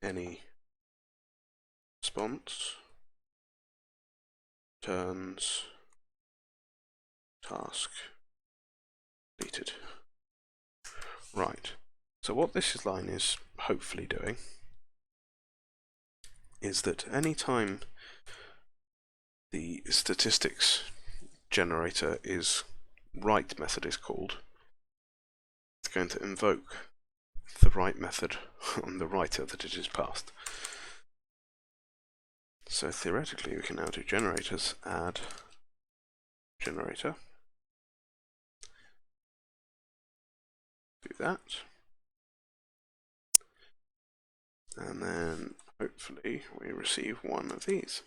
any response turns task completed. Right. So what this line is hopefully doing is that any time the statistics generator is write method is called, it's going to invoke the write method on the writer that it is passed. So theoretically we can now do generators, add generator, do that, and then hopefully we receive one of these.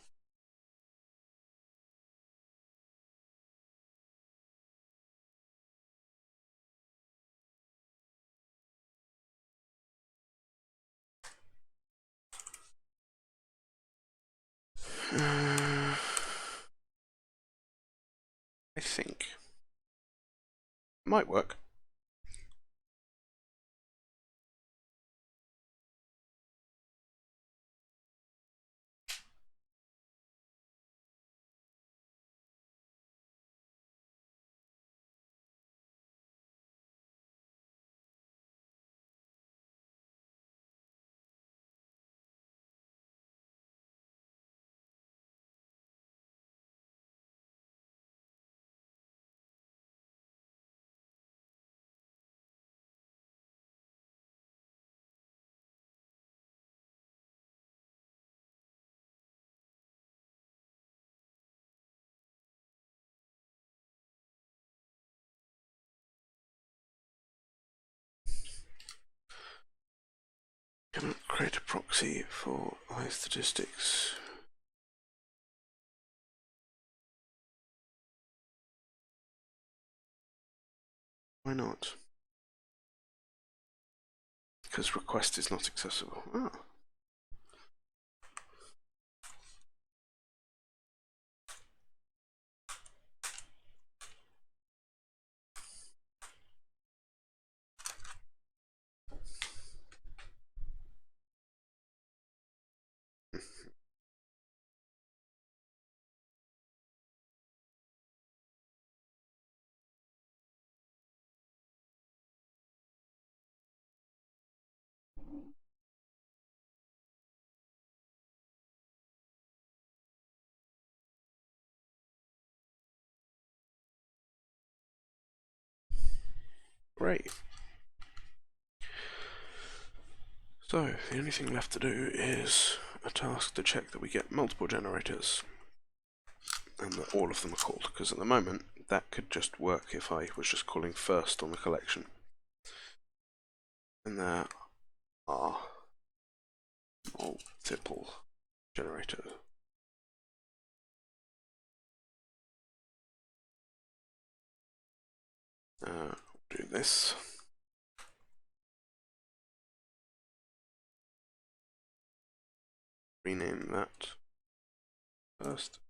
I think might work. create a proxy for iStatistics. Why not? Because request is not accessible. Ah. Great. So, the only thing left to do is a task to check that we get multiple generators and that all of them are called, because at the moment that could just work if I was just calling first on the collection. And there are multiple generators. Do this. Rename that first.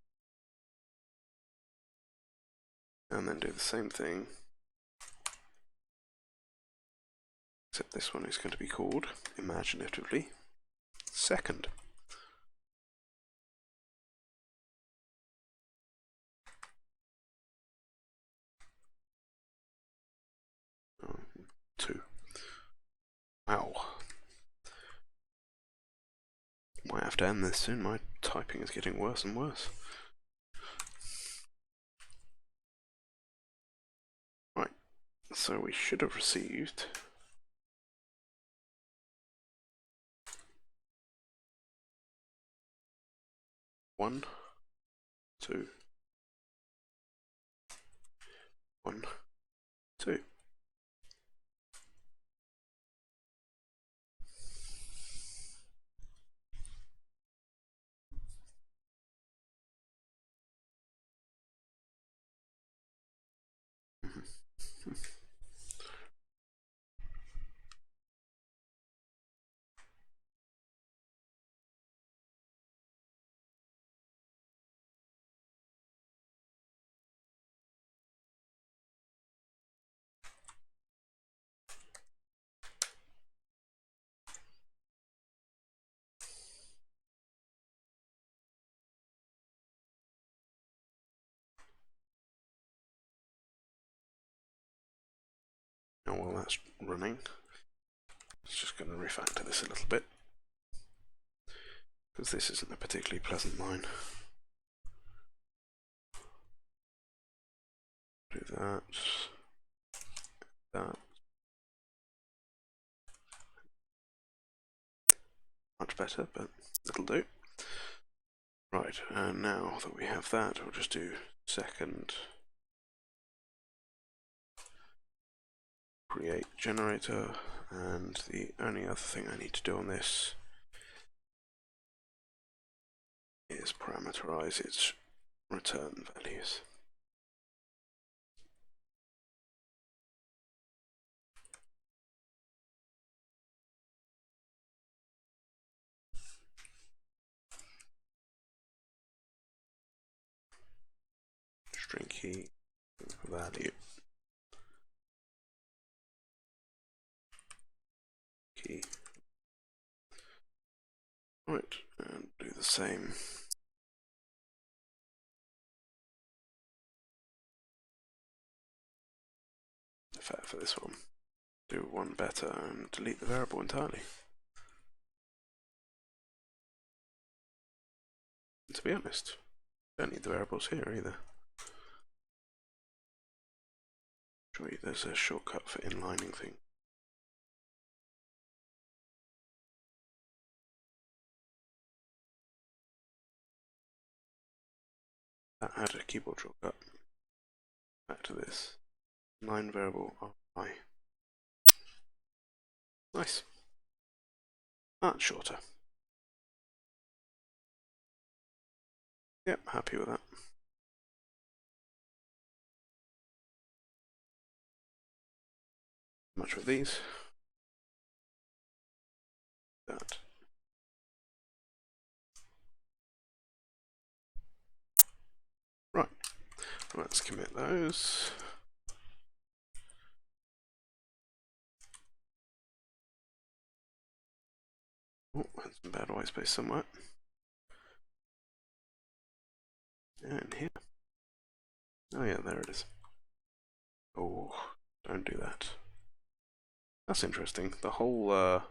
And then do the same thing. Except this one is going to be called, imaginatively, second. Oh, 2. Wow. Might have to end this soon, my typing is getting worse and worse. Right, so we should have received one, 2, 1, 2. Now while that's running, it's just going to refactor this a little bit, because this isn't a particularly pleasant line. Do that, that. Much better, but it'll do. Right, and now that we have that, we'll just do second create generator, and the only other thing I need to do on this is parameterize its return values. String key value key. Right, and do the same. In fact, for this one, do one better and delete the variable entirely. And to be honest, don't need the variables here either. Show you there's a shortcut for inlining things. That had a keyboard shortcut. Back to this. Line variable I. Nice. much shorter. Yep, happy with that. Much with these. That. Right, let's commit those. Oh, that's some bad white space somewhere. And here. Oh yeah, there it is. Oh, don't do that. That's interesting. The whole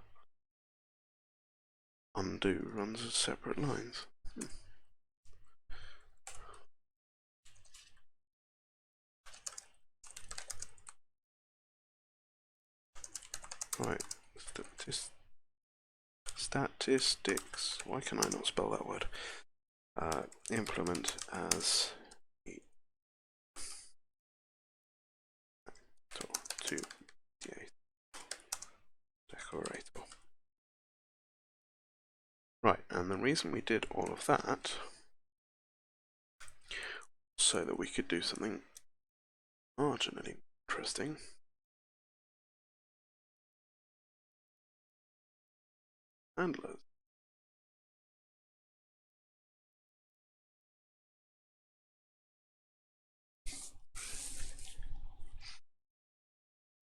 undo runs as separate lines. Right, statistics. Why can I not spell that word? Implement as to decorator. Right, and the reason we did all of that so that we could do something marginally interesting. Handlers.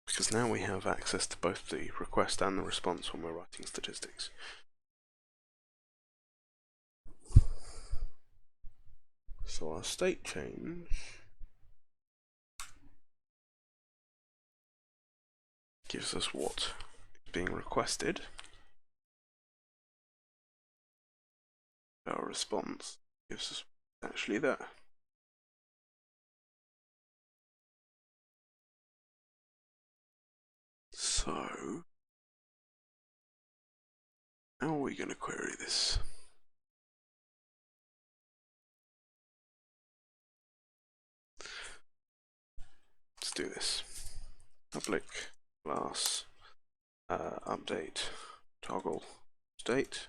Because now we have access to both the request and the response when we're writing statistics. So our state change gives us what is being requested. Our response gives us actually there. So, how are we going to query this? Let's do this. Public class update toggle state.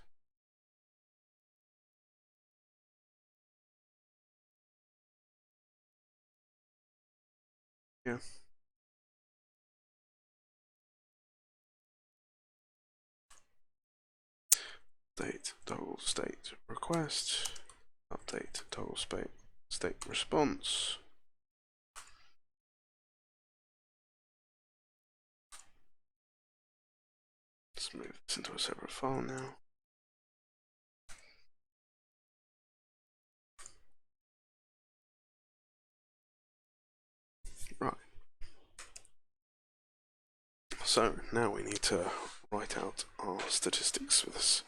Yeah. State toggle state request. Update toggle state response. Let's move this into a separate file now. Right. So now we need to write out our statistics for this.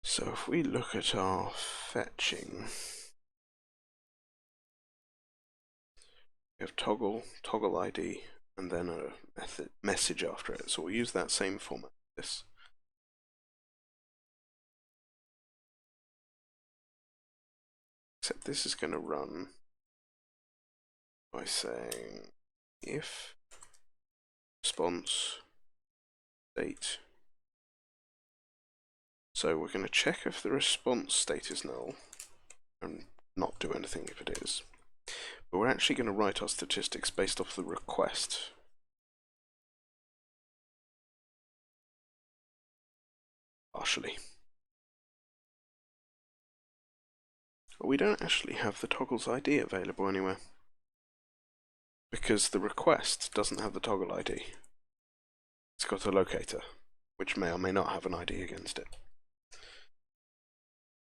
So if we look at our fetching, we have toggle ID, and then a message after it. So we'll use that same format for this. Except this is going to run by saying if response state. So we're going to check if the response state is null and not do anything if it is. But we're actually going to write our statistics based off the request. Partially. But we don't actually have the toggle's ID available anywhere, because the request doesn't have the toggle ID. It's got a locator, which may or may not have an ID against it.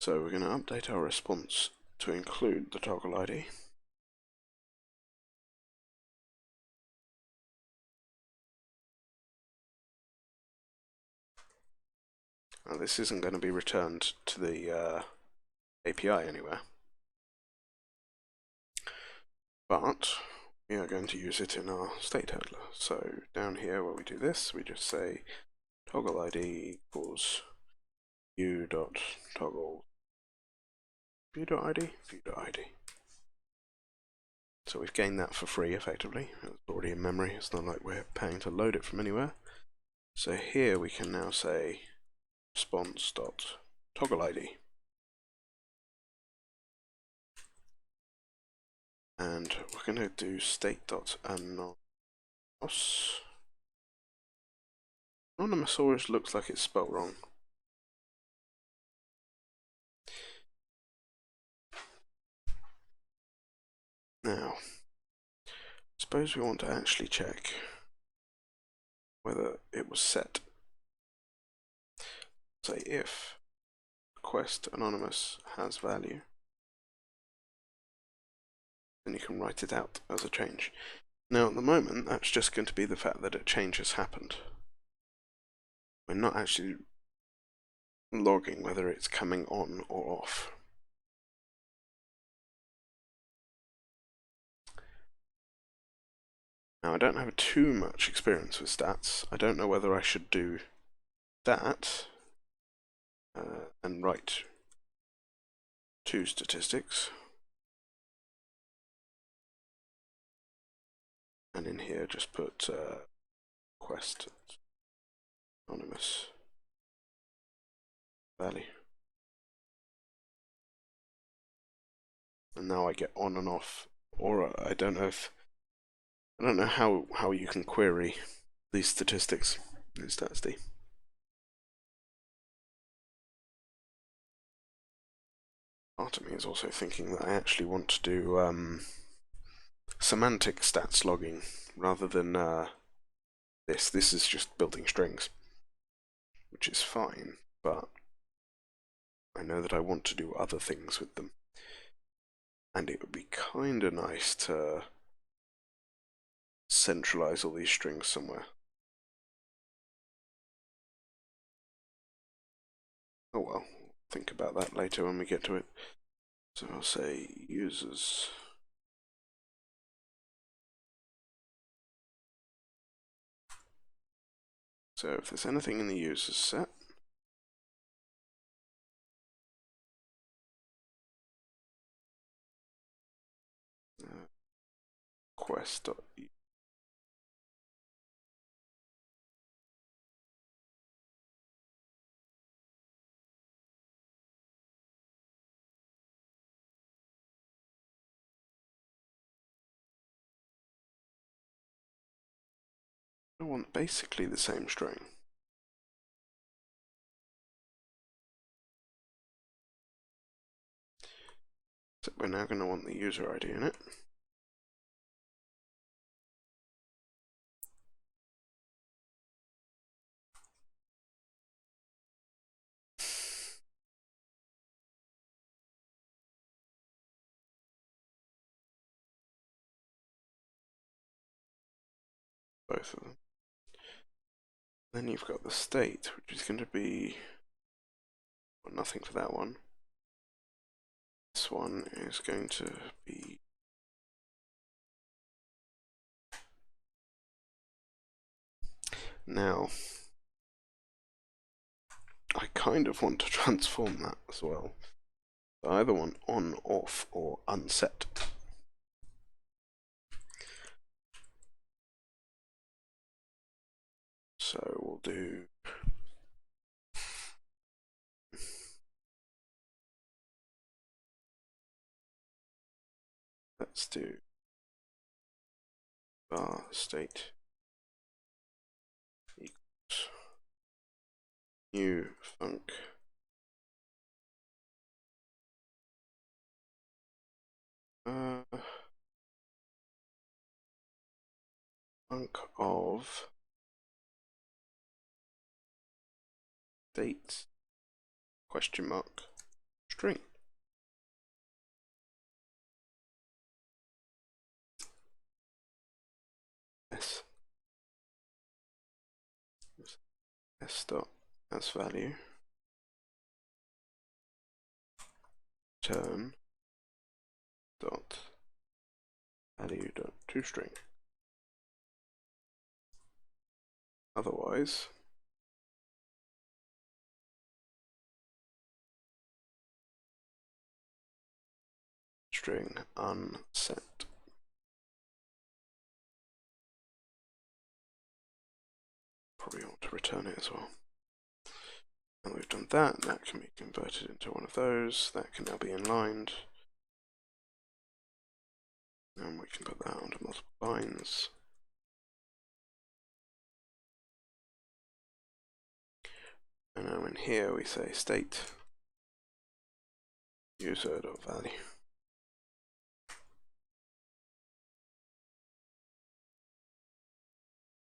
So we're going to update our response to include the toggle ID. Now this isn't going to be returned to the API anywhere, but we are going to use it in our state handler. So down here where we do this, we just say toggle ID equals view.toggle view.id. So we've gained that for free effectively. It's already in memory. It's not like we're paying to load it from anywhere. So here we can now say response.toggle ID. And we're going to do state.anonymous. Anonymous always looks like it's spelled wrong. Now, suppose we want to actually check whether it was set. Say if request anonymous has value, then you can write it out as a change. Now at the moment that's just going to be the fact that a change has happened. We're not actually logging whether it's coming on or off. Now I don't have too much experience with stats. I don't know whether I should do that and write two statistics, and in here just put request anonymous value. And now I get on and off, or I don't know how you can query these statistics in StatsD. Part of me is also thinking that I actually want to do semantic stats logging rather than this. This is just building strings, which is fine, but I know that I want to do other things with them. And it would be kind of nice to centralize all these strings somewhere. Oh well, think about that later when we get to it. So I'll say users. So if there's anything in the users set, quest. I want basically the same string. So we're now going to want the user ID in it. Both of them. Then you've got the state, which is going to be, well, nothing for that one. This one is going to be now. I kind of want to transform that as well. I either want on, off, or unset. So we'll do let's do bar state equals new func func of date question mark string. S dot as value turn dot value dot toString. Otherwise string unset. Probably want to return it as well. Now we've done that, that can be converted into one of those, that can now be inlined. And we can put that onto multiple lines. And now in here we say state user.value.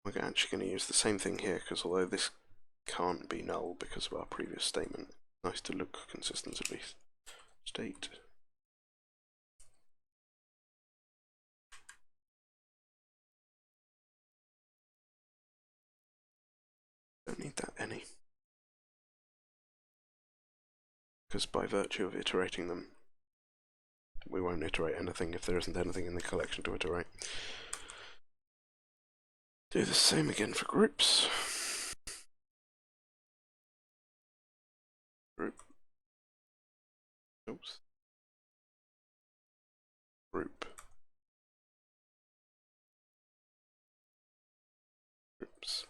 We're actually going to use the same thing here, because although this can't be null because of our previous statement, nice to look consistent at least. State. Don't need that any. Because by virtue of iterating them, we won't iterate anything if there isn't anything in the collection to iterate. Do the same again for groups. Group. Oops. Group. Groups.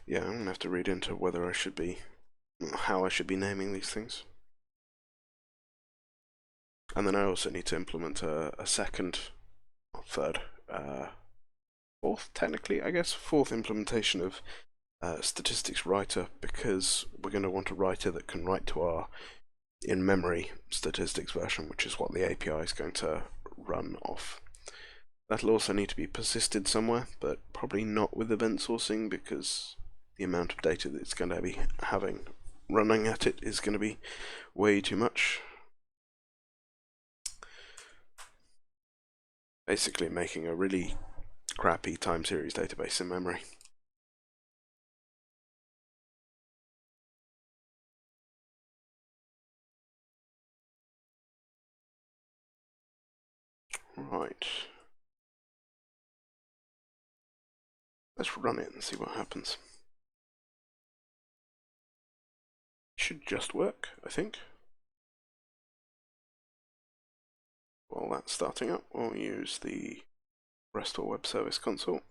Yeah, I'm gonna have to read into whether I should be, how I should be naming these things. And then I also need to implement a second, or third, fourth, technically, I guess, fourth implementation of statistics writer, because we're going to want a writer that can write to our in-memory statistics version, which is what the API is going to run off. That'll also need to be persisted somewhere, but probably not with event sourcing, because the amount of data that it's going to be having running at it is going to be way too much. Basically making a really crappy time series database in memory. Right. Let's run it and see what happens. Should just work, I think. While that's starting up, we'll use the RESTful Web Service console.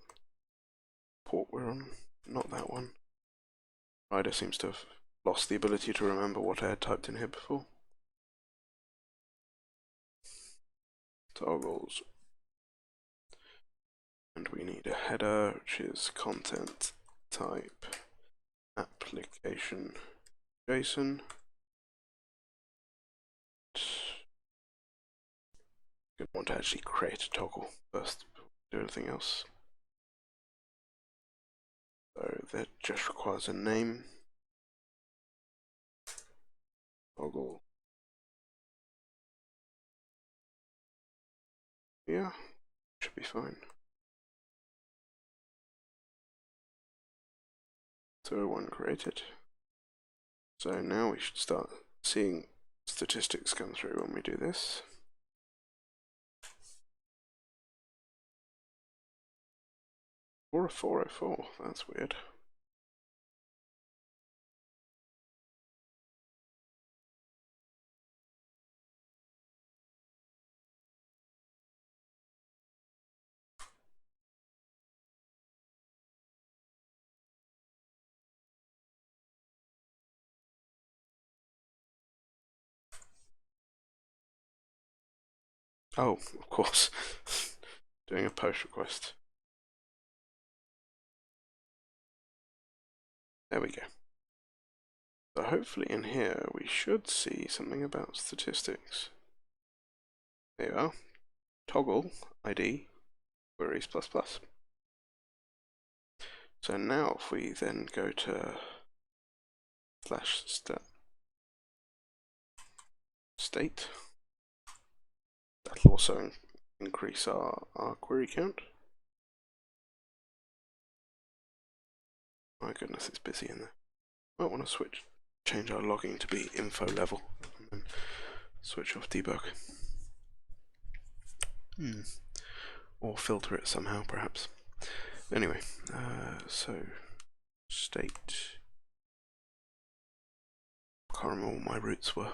Port we're on, not that one. Rider seems to have lost the ability to remember what I had typed in here before. Toggles. And we need a header, which is content type application JSON. Going to want to actually create a toggle first before we do anything else. So that just requires a name. Toggle. Yeah, should be fine. So one created. So now we should start seeing statistics come through when we do this. Or a 404, that's weird. Oh, of course. Doing a post request. There we go. So hopefully in here we should see something about statistics. There you are. Toggle ID queries ++. So now if we then go to /state, that'll also increase our query count. My goodness, it's busy in there. Might want to change our logging to be info level, and then switch off debug. Or filter it somehow, perhaps. Anyway, so state can't remember what my roots were.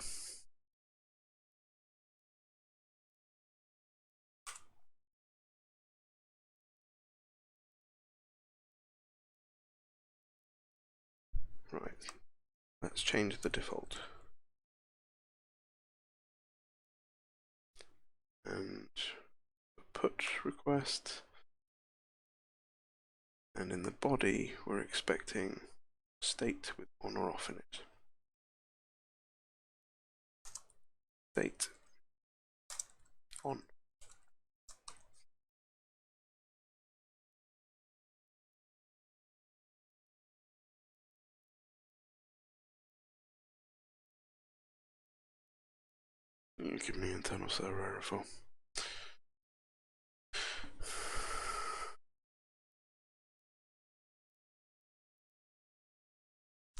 Right, let's change the default. And put request. And in the body, we're expecting state with on or off in it. State on. You give me internal server error for.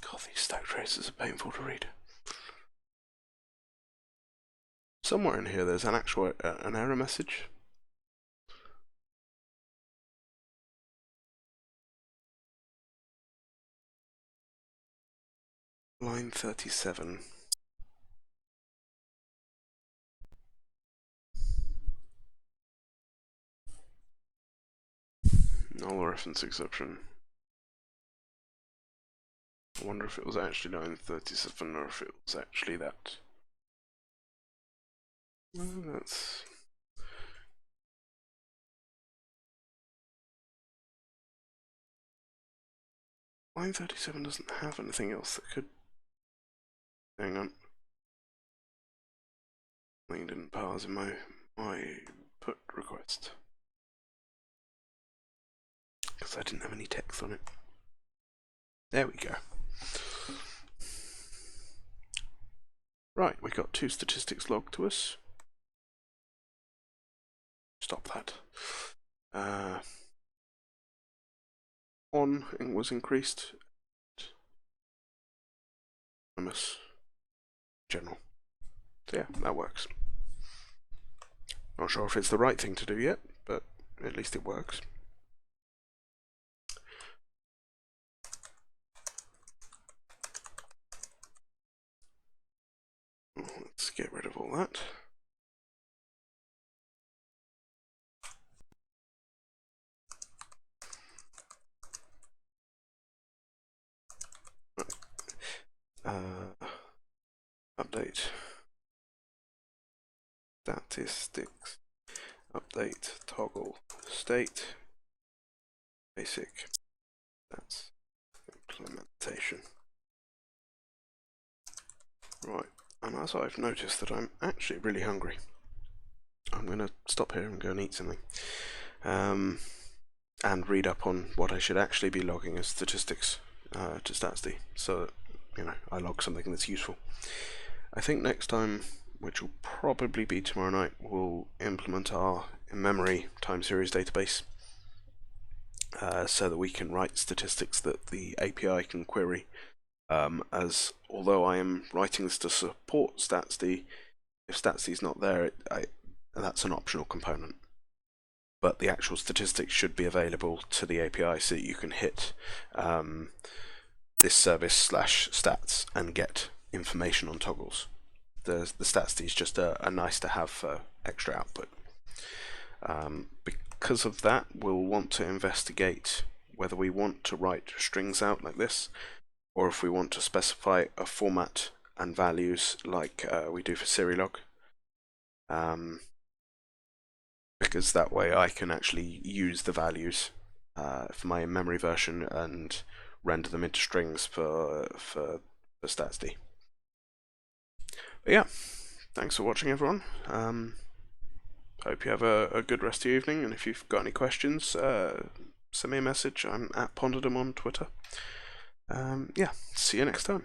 God, these stack traces are painful to read. Somewhere in here there's an actual an error message. Line 37. Null reference exception. I wonder if it was actually line 37 or if it was actually that. Well, that's... Line 37 doesn't have anything else that could... Hang on. Something didn't parse in my put request. Because I didn't have any text on it. There we go. Right, we got 2 statistics logged to us. Stop that. 1 was increased. General. So yeah, that works. Not sure if it's the right thing to do yet, but at least it works. Let's get rid of all that. Update statistics, update toggle state, basic, that's implementation. Right, and as I've noticed that I'm actually really hungry, I'm going to stop here and go and eat something. And read up on what I should actually be logging as statistics to statsd, so that, you know, I log something that's useful. I think next time, which will probably be tomorrow night, we'll implement our in-memory time series database so that we can write statistics that the API can query. As although I am writing this to support statsd, if statsd is not there, that's an optional component. But the actual statistics should be available to the API so that you can hit this service /stats and get information on toggles. The statsd is just a nice to have for extra output. Because of that, we'll want to investigate whether we want to write strings out like this, or if we want to specify a format and values like we do for Serilog. Because that way I can actually use the values for my memory version and render them into strings for statsd. But yeah, thanks for watching, everyone. Hope you have a good rest of your evening, and if you've got any questions, send me a message. I'm at Ponderdom on Twitter. Yeah, see you next time.